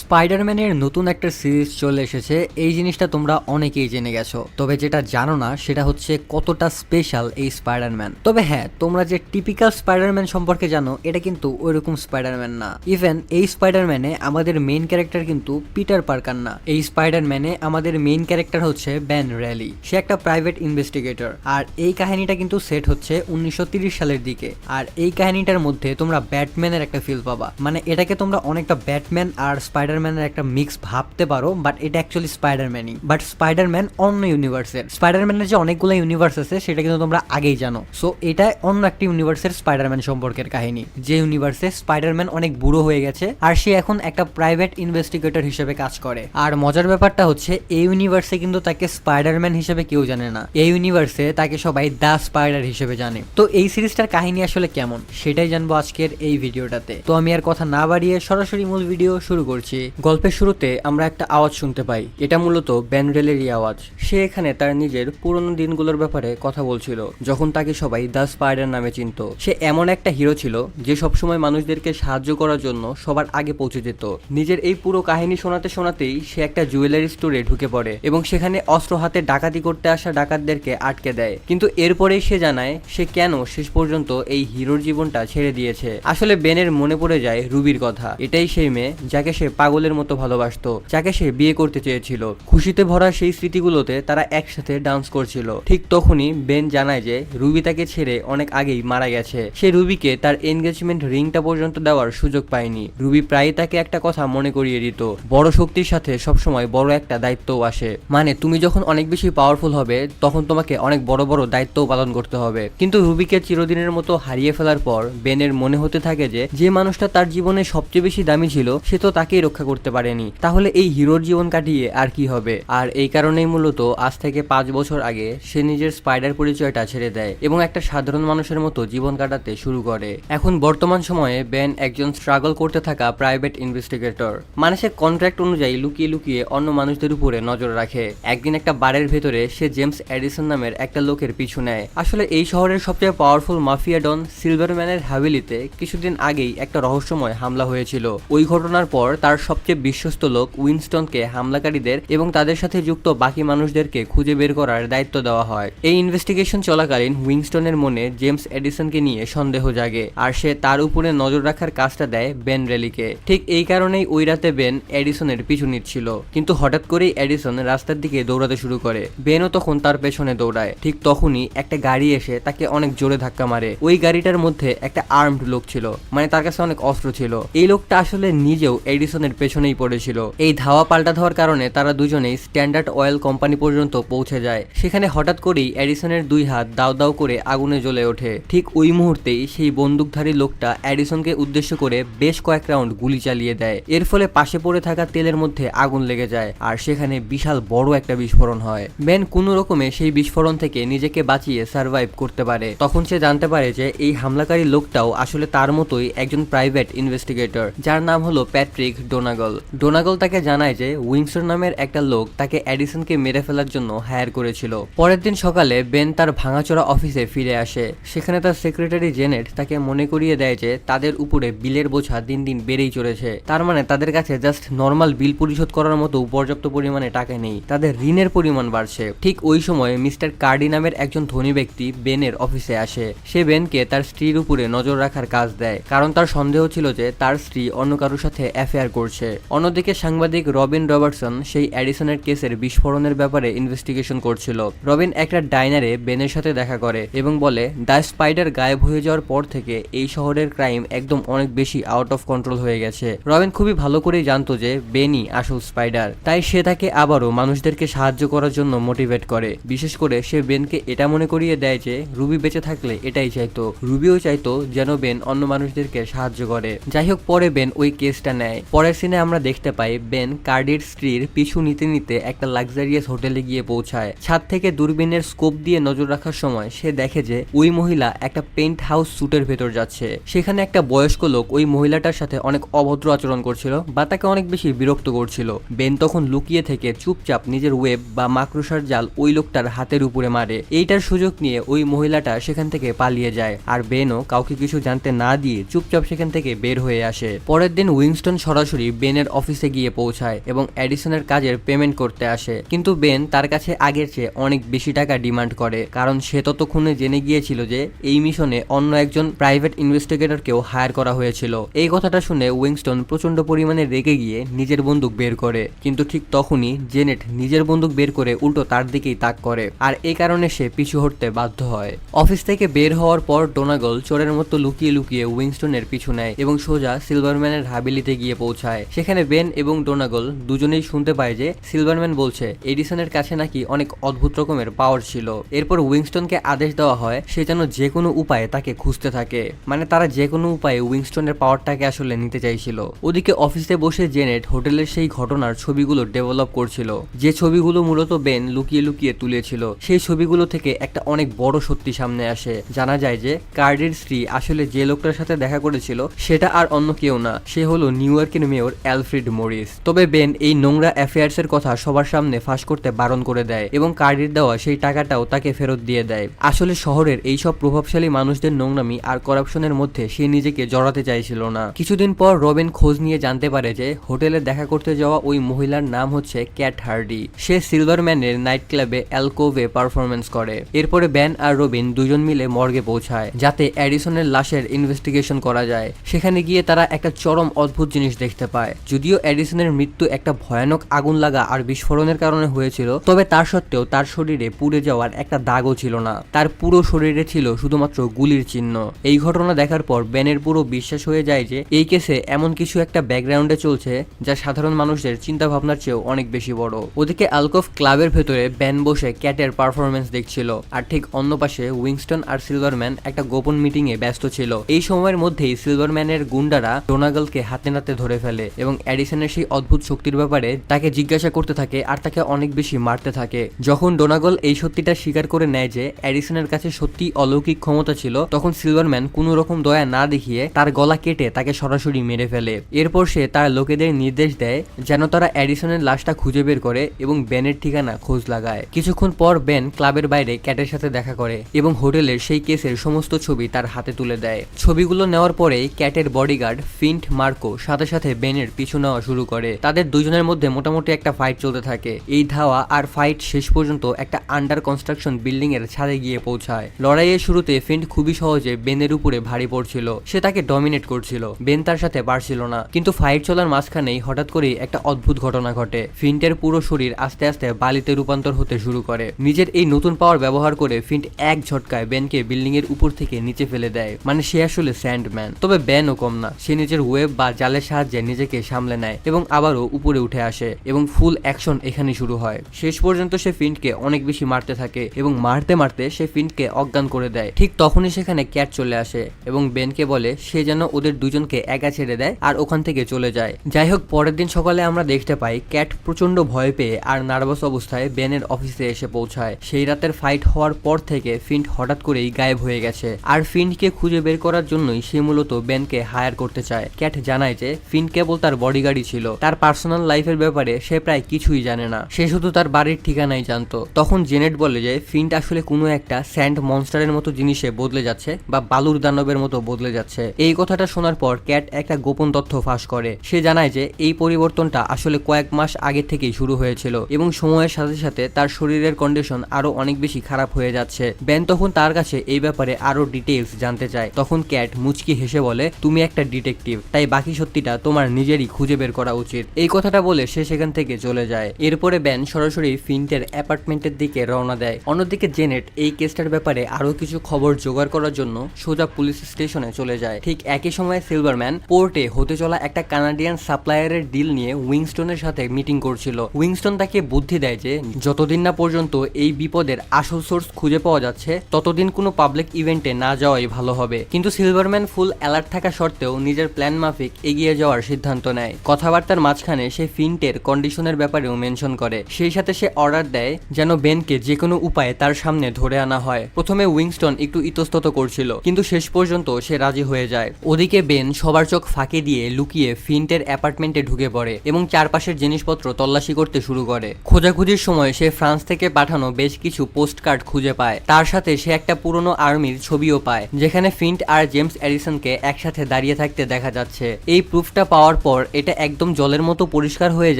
স্পাইডারম্যানের নতুন একটা সিরিজ চলে এসেছে। এই জিনিসটা তোমরা অনেকেই জেনে গেছো, তবে যেটা জানো না সেটা হচ্ছে কতটা স্পেশাল এই স্পাইডারম্যান। তবে হ্যাঁ, তোমরা যে টিপিক্যাল স্পাইডারম্যান সম্পর্কে জানো এটা কিন্তু ওইরকম স্পাইডারম্যান না। ইভেন এই স্পাইডারম্যানে আমাদের মেইন ক্যারেক্টার কিন্তু পিটার পার্কার না। এই স্পাইডারম্যানে আমাদের মেইন ক্যারেক্টার হচ্ছে বেন রেলি। সে একটা প্রাইভেট ইনভেস্টিগেটর, আর এই কাহিনীটা কিন্তু সেট হচ্ছে 1930 সালের দিকে। আর এই কাহিনীটার মধ্যে তোমরা ব্যাটম্যানের একটা ফিল পাবা, মানে এটাকে তোমরা অনেকটা ব্যাটম্যান আর স্পাইডারম্যানের একটা মিক্স ভাবতে পারো, বাট এটা অ্যাকচুয়ালি স্পাইডারম্যানই, বাট স্পাইডারম্যান অন্য ইউনিভার্সের। স্পাইডারম্যানের যে অনেকগুলো ইউনিভার্স আছে সেটা কিন্তু তোমরা আগেই জানো। সো এটা অন্য একটা ইউনিভার্সের স্পাইডারম্যান সম্পর্কের কাহিনী, যে ইউনিভার্সে স্পাইডারম্যান অনেক বুড়ো হয়ে গেছে আর সে এখন একটা প্রাইভেট ইনভেস্টিগেটর হিসেবে কাজ করে। আর মজার ব্যাপারটা হচ্ছে এই ইউনিভার্সে কিন্তু তাকে স্পাইডারম্যান হিসেবে কেউ জানে না। এই ইউনিভার্সে তাকে সবাই দা স্পাইডার হিসেবে জানে। তো এই সিরিজটার কাহিনী আসলে কেমন সেটাই জানবো আজকের এই ভিডিওটাতে। তো আমি আর কথা না বাড়িয়ে সরাসরি মূল ভিডিও শুরু করছি। গল্পের শুরুতে আমরা একটা আওয়াজ শুনতে পাই, এটা মূলত বেন রেলেরই আওয়াজ। সে এখানে তার নিজের পুরনো দিনগুলোর ব্যাপারে কথা বলছিল, যখন তাকে সবাই দ্য স্পাইডার নামে চিনত। সে এমন একটা হিরো ছিল যে সবসময় মানুষদেরকে সাহায্য করার জন্য সবার আগে পৌঁছে যেত। নিজের এই পুরো কাহিনী শোনাতে শোনাতেই সে একটা জুয়েলারি স্টোরে ঢুকে পড়ে এবং সেখানে অস্ত্র হাতে ডাকাতি করতে আসা ডাকাতদেরকে আটকে দেয়। কিন্তু এরপরেই সে জানায় সে কেন শেষ পর্যন্ত এই হিরোর জীবনটা ছেড়ে দিয়েছে। আসলে বেনের মনে পড়ে যায় রুবির কথা। এটাই সেই মেয়ে যাকে সে পাগলের মতো ভালোবাসতো, যাকে সে বিয়ে করতে চেয়েছিল। খুশিতে ভরা সেই স্মৃতিগুলোতে তারা একসাথে ডান্স করছিল। ঠিক তখনই বেন জানায় যে রুবি তাকে ছেড়ে অনেক আগেই মারা গেছে। সে রুবিকে তার এনগেজমেন্ট রিংটা পর্যন্ত দেওয়ার সুযোগ পায়নি। রুবি প্রায়ই তাকে একটা কথা মনে করিয়ে দিত, বড় শক্তির সাথে সবসময় বড় একটা দায়িত্বও আসে। মানে তুমি যখন অনেক বেশি পাওয়ারফুল হবে তখন তোমাকে অনেক বড় বড় দায়িত্বও পালন করতে হবে। কিন্তু রুবিকে চিরদিনের মতো হারিয়ে ফেলার পর বেনের মনে হতে থাকে যে মানুষটা তার জীবনে সবচেয়ে বেশি দামি ছিল সে তো তাকেই রক্ষা করতে পারেনি, তাহলে এই হিরোর জীবন কাটিয়ে আর কি হবে। আর এই কারণেই মূলত আজ থেকে 5 বছর আগে সে নিজের স্পাইডার পরিচয়টা ছেড়ে দেয় এবং একটা সাধারণ মানুষের মতো জীবন কাটাতে শুরু করে। এখন বর্তমান সময়ে বেন একজন স্ট্রাগল করতে থাকা প্রাইভেট ইনভেস্টিগেটর, মানে সে কন্ট্রাক্ট অনুযায়ী লুকিয়ে লুকিয়ে অন্য মানুষদের উপরে নজর রাখে। একদিন একটা বারের ভেতরে সে জেমস এডিসন নামের একটা লোকের পিছু নেয়। আসলে এই শহরের সবচেয়ে পাওয়ারফুল মাফিয়া ডন সিলভারম্যানের হাভেলিতে কিছুদিন আগেই একটা রহস্যময় হামলা হয়েছিল। ওই ঘটনার পর তার সবচেয়ে বিশ্বস্ত লোক উইনস্টনকে হামলাকারীদের এবং তাদের সাথে যুক্ত বাকি মানুষদেরকে খুঁজে বের করার দায়িত্ব দেওয়া হয়। এই ইনভেস্টিগেশন চলাকালীন উইনস্টনের মনে জেমস এডিসনকে নিয়ে সন্দেহ জাগে আর সে তার উপরে নজর রাখার কাজটা দেয় বেন রেলিকে। ঠিক এই কারণেই ওই রাতে বেন এডিসনের পিছু নিচ্ছিল, কিন্তু হঠাৎ করেই এডিসন রাস্তার দিকে দৌড়াতে শুরু করে। বেনও তখন তার পেছনে দৌড়ায়। ঠিক তখনই একটা গাড়ি এসে তাকে অনেক জোরে ধাক্কা মারে। ওই গাড়িটার মধ্যে একটা আর্মড লোক ছিল, মানে তার কাছে অনেক অস্ত্র ছিল। এই লোকটা আসলে নিজেও এডিসনের পেছনেই পড়েছিল। এই ধাওয়া পাল্টা ধাওয়ার কারণে তারা দুজনেই স্ট্যান্ডার্ড অয়েল কোম্পানি পর্যন্ত পৌঁছে যায়। সেখানে হঠাৎ করেই এডিসনের 2 হাত দাউ দাউ করে আগুনে জ্বলে ওঠে। ঠিক ওই মুহূর্তেই সেই বন্দুকধারী লোকটা এডিসনকে উদ্দেশ্য করে বেশ কয়েক রাউন্ড গুলি চালিয়ে দেয়। এর ফলে পাশে পড়ে থাকা তেলের মধ্যে আগুন লেগে যায় আর সেখানে বিশাল বড় একটা বিস্ফোরণ হয়। বেন কোনো রকমে সেই বিস্ফোরণ থেকে নিজেকে বাঁচিয়ে সার্ভাইভ করতে পারে। তখন সে জানতে পারে যে এই হামলাকারী লোকটাও আসলে তার মতোই একজন প্রাইভেট ইনভেস্টিগেটর, যার নাম হলো প্যাট্রিক ডোনাগল। ডোনাগল তাকে জানায় যে উইংস্টন নামের একটা লোক তাকে এডিসনকে মেরে ফেলার জন্য হায়ার করেছিল। পরের দিন সকালে বেন তার ভাঙাচোরা অফিসে ফিরে আসে। সেখানে তার সেক্রেটারি জেনেট তাকে মনে করিয়ে দেয় যে তাদের উপরে বিলের বোঝা দিন দিন বেড়েই চলেছে। তার মানে তাদের কাছে জাস্ট নর্মাল বিল পরিশোধ করার মতো পর্যাপ্ত পরিমাণে টাকা নেই, তাদের ঋণের পরিমাণ বাড়ছে। ঠিক ওই সময় মিস্টার কার্ডি নামের একজন ধনী ব্যক্তি বেনের অফিসে আসে। সে বেনকে তার স্ত্রীর উপরে নজর রাখার কাজ দেয়, কারণ তার সন্দেহ ছিল যে তার স্ত্রী অন্য কারোর সাথে অ্যাফেয়ার করছে। অন্যদিকে সাংবাদিক রবিন রবার্টসন সেই এডিসনের কেসের বিস্ফোরণের ব্যাপারে ইনভেস্টিগেশন করছিল। রবিন একটা ডাইনারে বেনের সাথে দেখা করে এবং বলে দ্য স্পাইডার গায়েব হয়ে যাওয়ার পর থেকে এই শহরের ক্রাইম একদম অনেক বেশি আউট অফ কন্ট্রোল হয়ে গেছে। রবিন খুবই ভালো করেই জানতো যে বেনই আসল স্পাইডার, তাই সে তাকে আবারও মানুষদেরকে সাহায্য করার জন্য মোটিভেট করে। বিশেষ করে সে বেনকে এটা মনে করিয়ে দেয় যে রুবি বেঁচে থাকলে এটাই চাইতো, রুবিও চাইতো যেন বেন অন্য মানুষদেরকে সাহায্য করে। যাই হোক, পরে বেন ওই কেসটা নেয়। পরের সিনে আমরা দেখতে পাই বেন কার্ডির স্ত্রীর পিছু নিতে নিতে একটা লাক্সারিয়াস হোটেলে গিয়ে পৌঁছায়। ছাদ থেকে দূরবীনের স্কোপ দিয়ে নজর রাখার সময় সে দেখে যে ওই মহিলা একটা পেন্ট হাউস স্যুটের ভেতর যাচ্ছে। সেখানে একটা বয়স্ক লোক ওই মহিলাটার সাথে অনেক অভদ্র আচরণ করছিল বা তাকে অনেক বেশি বিরক্ত করছিল। বেন তখন লুকিয়ে থেকে চুপচাপ নিজের ওয়েব বা মাকড়সার জাল ওই লোকটার হাতের উপরে মারে। এইটার সুযোগ নিয়ে ওই মহিলাটা সেখান থেকে পালিয়ে যায় আর বেনও কাউকে কিছু জানতে না দিয়ে চুপচাপ সেখান থেকে বের হয়ে আসে। পরের দিন উইনস্টন সরাসরি সরাসরি বেনের অফিসে গিয়ে পৌঁছায় এবং এডিসনের কাজের পেমেন্ট করতে আসে, কিন্তু বেন তার কাছে আগের চেয়ে অনেক বেশি টাকা ডিমান্ড করে, কারণ সে ততক্ষণে জেনে গিয়েছিল যে এই মিশনে অন্য একজন প্রাইভেট ইনভেস্টিগেটরকেও হায়ার করা হয়েছিল। এই কথাটা শুনে উইংস্টন প্রচন্ড পরিমাণে রেগে গিয়ে নিজের বন্দুক বের করে, কিন্তু ঠিক তখনই জেনেট নিজের বন্দুক বের করে উল্টো তার দিকেই তাক করে, আর এই কারণে সে পিছু হটতে বাধ্য হয়। অফিস থেকে বের হওয়ার পর ডোনাগল চোরের মতো লুকিয়ে লুকিয়ে উইংস্টনের পিছু নেয় এবং সোজা সিলভারম্যানের হাবিলিতে গিয়ে পৌঁছায়। সেখানে বেন এবং ডোনাগল দুজনেই শুনতে পায় যে সিলভারম্যান বলছে এডিসনের কাছে নাকি অনেক অদ্ভুত রকমের পাওয়ার ছিল। এরপর উইংস্টনকে আদেশ দেওয়া হয় সে যেন যে কোনো উপায়ে তাকে খুঁজতে থাকে, মানে তারা যে কোনো উপায়ে উইংস্টনের পাওয়ারটাকে আসলে নিতে চাইছিল। ওদিকে অফিসে বসে জেনেট হোটেলের সেই ঘটনার ছবিগুলো ডেভেলপ করছিল, যে ছবিগুলো মূলত বেন লুকিয়ে লুকিয়ে তুলেছিল। সেই ছবিগুলো থেকে একটা অনেক বড় সত্যি সামনে আসে। জানা যায় যে কার্ডির স্ত্রী আসলে যে লোকটার সাথে দেখা করেছিল সেটা আর অন্য কেউ না, সে হলো নিউ ইয়র্কের মেয়র অ্যালফ্রেড মরিস। তবে বেন এই নোংরা অ্যাফেয়ার্স এর কথা সবার সামনে ফাঁস করতে বারণ করে দেয় এবং কার্ডির দেওয়া সেই টাকাটাও তাকে ফেরত দিয়ে দেয়। আসলে শহরের এইসব প্রভাবশালী মানুষদের নোংরামি আর করাপশনের মধ্যে সে নিজেকে জড়াতে চাইছিল না। কিছুদিন পর রবিন খোঁজ নিয়ে জানতে পারে যে হোটেলে দেখা করতে যাওয়া ওই মহিলার নাম হচ্ছে ক্যাট হার্ডি। সে সিলভারম্যানের নাইট ক্লাবে অ্যালকোভে পারফরমেন্স করে। এরপরে ব্যান আর রবিন দুজন মিলে মর্গে পৌঁছায় যাতে এডিসনের লাশের ইনভেস্টিগেশন করা যায়। সেখানে গিয়ে তারা একটা চরম অদ্ভুত জিনিস দেখতে পায়। যদিও এডিসনের মৃত্যু একটা ভয়ানক আগুন লাগা আর বিস্ফোরণের কারণে হয়েছিল, তবে তার সত্ত্বেও তার শরীরে পুড়ে যাওয়ার একটা দাগও ছিল না। তার পুরো শরীরে ছিল শুধুমাত্র গুলির চিহ্ন। এই ঘটনা দেখার পর ব্যানের পুরো বিশ্বাস হয়ে যায় যে এই কেসে এমন কিছু একটা ব্যাকগ্রাউন্ডে চলছে যা সাধারণ মানুষদের চিন্তা ভাবনার চেয়েও অনেক বেশি বড়। ওদিকে আলকোভ ক্লাবের ভেতরে ব্যান বসে ক্যাটের পারফরমেন্স দেখছিল, আর ঠিক অন্য পাশে উইংস্টন আর সিলভারম্যান একটা গোপন মিটিং এ ব্যস্ত ছিল। এই সময়ের মধ্যেই সিলভারম্যানের গুন্ডারা ডোনাগলকে হাতে নাতে ধরে ফেলে এবং এডিসনের সেই অদ্ভুত শক্তির ব্যাপারে তাকে জিজ্ঞাসা করতে থাকে আর তাকে অনেক বেশি মারতে থাকে। যখন ডোনাগল এই সত্যিটা স্বীকার করে নেয় যে এডিসনের কাছে সত্যি অলৌকিক ক্ষমতা ছিল, তখন সিলভারম্যান কোনো রকম দয়া না দেখিয়ে তার গলা কেটে তাকে সরাসরি মেরে ফেলে। এরপর সে তার লোকেদের নির্দেশ দেয় যেন তারা এডিসনের লাশটা খুঁজে বের করে এবং বেনের ঠিকানা খোঁজ লাগায়। কিছুক্ষণ পর বেন ক্লাবের বাইরে ক্যাটের সাথে দেখা করে এবং হোটেলের সেই কেসের সমস্ত ছবি তার হাতে তুলে দেয়। ছবিগুলো নেওয়ার পরেই ক্যাটের বডিগার্ড ফিন্ট মার্কো সাথে সাথে বেনের পিছু নেওয়া শুরু করে। তাদের দুজনের মধ্যে মোটামুটি একটা ফাইট চলতে থাকে। এই ধাওয়া আর ফাইট শেষ পর্যন্ত একটা আন্ডার কনস্ট্রাকশন বিল্ডিং এর ছাদে গিয়ে পৌঁছায়। লড়াইয়ের শুরুতে ফিন্ট খুবই সহজে বেনের উপরে ভারী পড়ছিল, সে তাকে ডমিনেট করছিল। বেন তার সাথে পারছিল না, কিন্তু ফাইট চলার মাঝখানেই হঠাৎ করেই একটা অদ্ভুত ঘটনা ঘটে। ফিন্টের পুরো শরীর আস্তে আস্তে বালিতে রূপান্তর হতে শুরু করে। নিজের এই নতুন পাওয়ার ব্যবহার করে ফিন্ট এক ঝটকায় বেনকে বিল্ডিং এর উপর থেকে নিচে ফেলে দেয়, মানে সে আসলে স্যান্ডম্যান। তবে বেনও কম না, সে নিজের ওয়েব বা জালের সাহায্যে নিজেকে সামলে নেয় এবং আবারও উপরে উঠে আসে এবং ফুল অ্যাকশন এখানে শুরু হয়। শেষ পর্যন্ত সে ফিন্টকে অনেক বেশি মারতে থাকে এবং মারতে মারতে সে ফিন্টকে অজ্ঞান করে দেয়। ঠিক তখনই সেখানে ক্যাট চলে আসে এবং বেনকে বলে সে যেন ওদের দুজনকে একা ছেড়ে দেয় আর ওখান থেকে চলে যায়। যাই হোক, পরের দিন সকালে আমরা দেখতে পাই ক্যাট প্রচন্ড ভয় পেয়ে আর নার্ভাস অবস্থায় বেনের অফিসে এসে পৌঁছায়। সেই রাতের ফাইট হওয়ার পর থেকে ফিন্ট হঠাৎ করেই গায়েব হয়ে গেছে, আর ফিন্টকে খুঁজে বের করার জন্যই সে মূলত বেনকে হায়ার করতে চায়। ক্যাট জানায় যে ফিন্ট কেবল তার বডিগার্ডই ছিল, তার পার্সোনাল লাইফের ব্যাপারে সে প্রায় কিছুই জানে না, সে শুধু তার বাড়ির ঠিকানাই জানতো। তখন জেনেট বলে যে ফিন্ট আসলে কোনো একটা স্যান্ড মনস্টারের মতো জিনিসে বদলে যাচ্ছে বা বালুর দানবের মতো বদলে যাচ্ছে। এই কথাটা শোনার পর ক্যাট একটা গোপন তথ্য ফাঁস করে। সে জানায় যে এই পরিবর্তনটা আসলে কয়েক মাস আগে থেকেই শুরু হয়েছিল এবং সময়ের সাথে সাথে তার শরীরের কন্ডিশন আরো অনেক বেশি খারাপ হয়ে যাচ্ছে। বেন তখন তার কাছে এই ব্যাপারে আরো ডিটেইলস জানতে চায়। তখন ক্যাট মুচকি হেসে বলে তুমি একটা ডিটেকটিভ, তাই বাকি সত্যিটা তোমার নিজেরই খুঁজে বের করা উচিত। এই কথাটা বলে সে সেখান থেকে চলে যায়। এরপরে বেন সরাসরি ফিন্টের অ্যাপার্টমেন্টের দিকে রওনা দেয়। অন্যদিকে জেনেট এই কেসটার ব্যাপারে আরো কিছু খবর জোগাড় করার জন্য সোজা পুলিশ স্টেশনে চলে যায়। ঠিক একই সময় সিলভারম্যান পোর্টে হতে চলা একটা কানাডিয়ান সাপ্লায়ারের ডিল নিয়ে উইংস্টনের সাথে মিটিং করছিল। উইংস্টন তাকে বুদ্ধি দেয় যে যতদিন না পর্যন্ত এই বিপদের আসল সোর্স খুঁজে পাওয়া যাচ্ছে ততদিন কোনো পাবলিক ইভেন্টে না যাওয়াই ভালো হবে। কিন্তু সিলভারম্যান ফুল অ্যালার্ট থাকা সত্ত্বেও নিজের প্ল্যান মাফিক এগিয়ে যাওয়ার সিদ্ধান্ত নেয়। কথাবার্তার মাঝখানে সে ফিন্টের কন্ডিশনের ব্যাপারেও মেনশন করে। সেই সাথে সে অর্ডার দেয় যেন বেনকে যে কোনো উপায়ে তার সামনে ধরে আনা হয়। প্রথমে উইংস্টন একটু ইতস্তত করছিল, কিন্তু শেষ পর্যন্ত সে রাজি হয়ে যায়। ওদিকে বেন সবার চোখ ফাঁকি দিয়ে লুকিয়ে ফিন্টের অ্যাপার্টমেন্টে ঢুকে পড়ে এবং চারপাশের জিনিসপত্র তল্লাশি করতে শুরু করে। খোঁজাখুঁজির সময় সে ফ্রান্স থেকে পাঠানো বেশ কিছু পোস্ট কার্ড খুঁজে পায়। তার সাথে সে একটা পুরনো আর্মির ছবিও পায় যেখানে ফিন্ট আর জেমস এডিসনকে একসাথে দাঁড়িয়ে থাকতে দেখা যাচ্ছে। এই প্রুফটা পাওয়ার হওয়ার পর এটা একদম জলের মতো পরিষ্কার হয়ে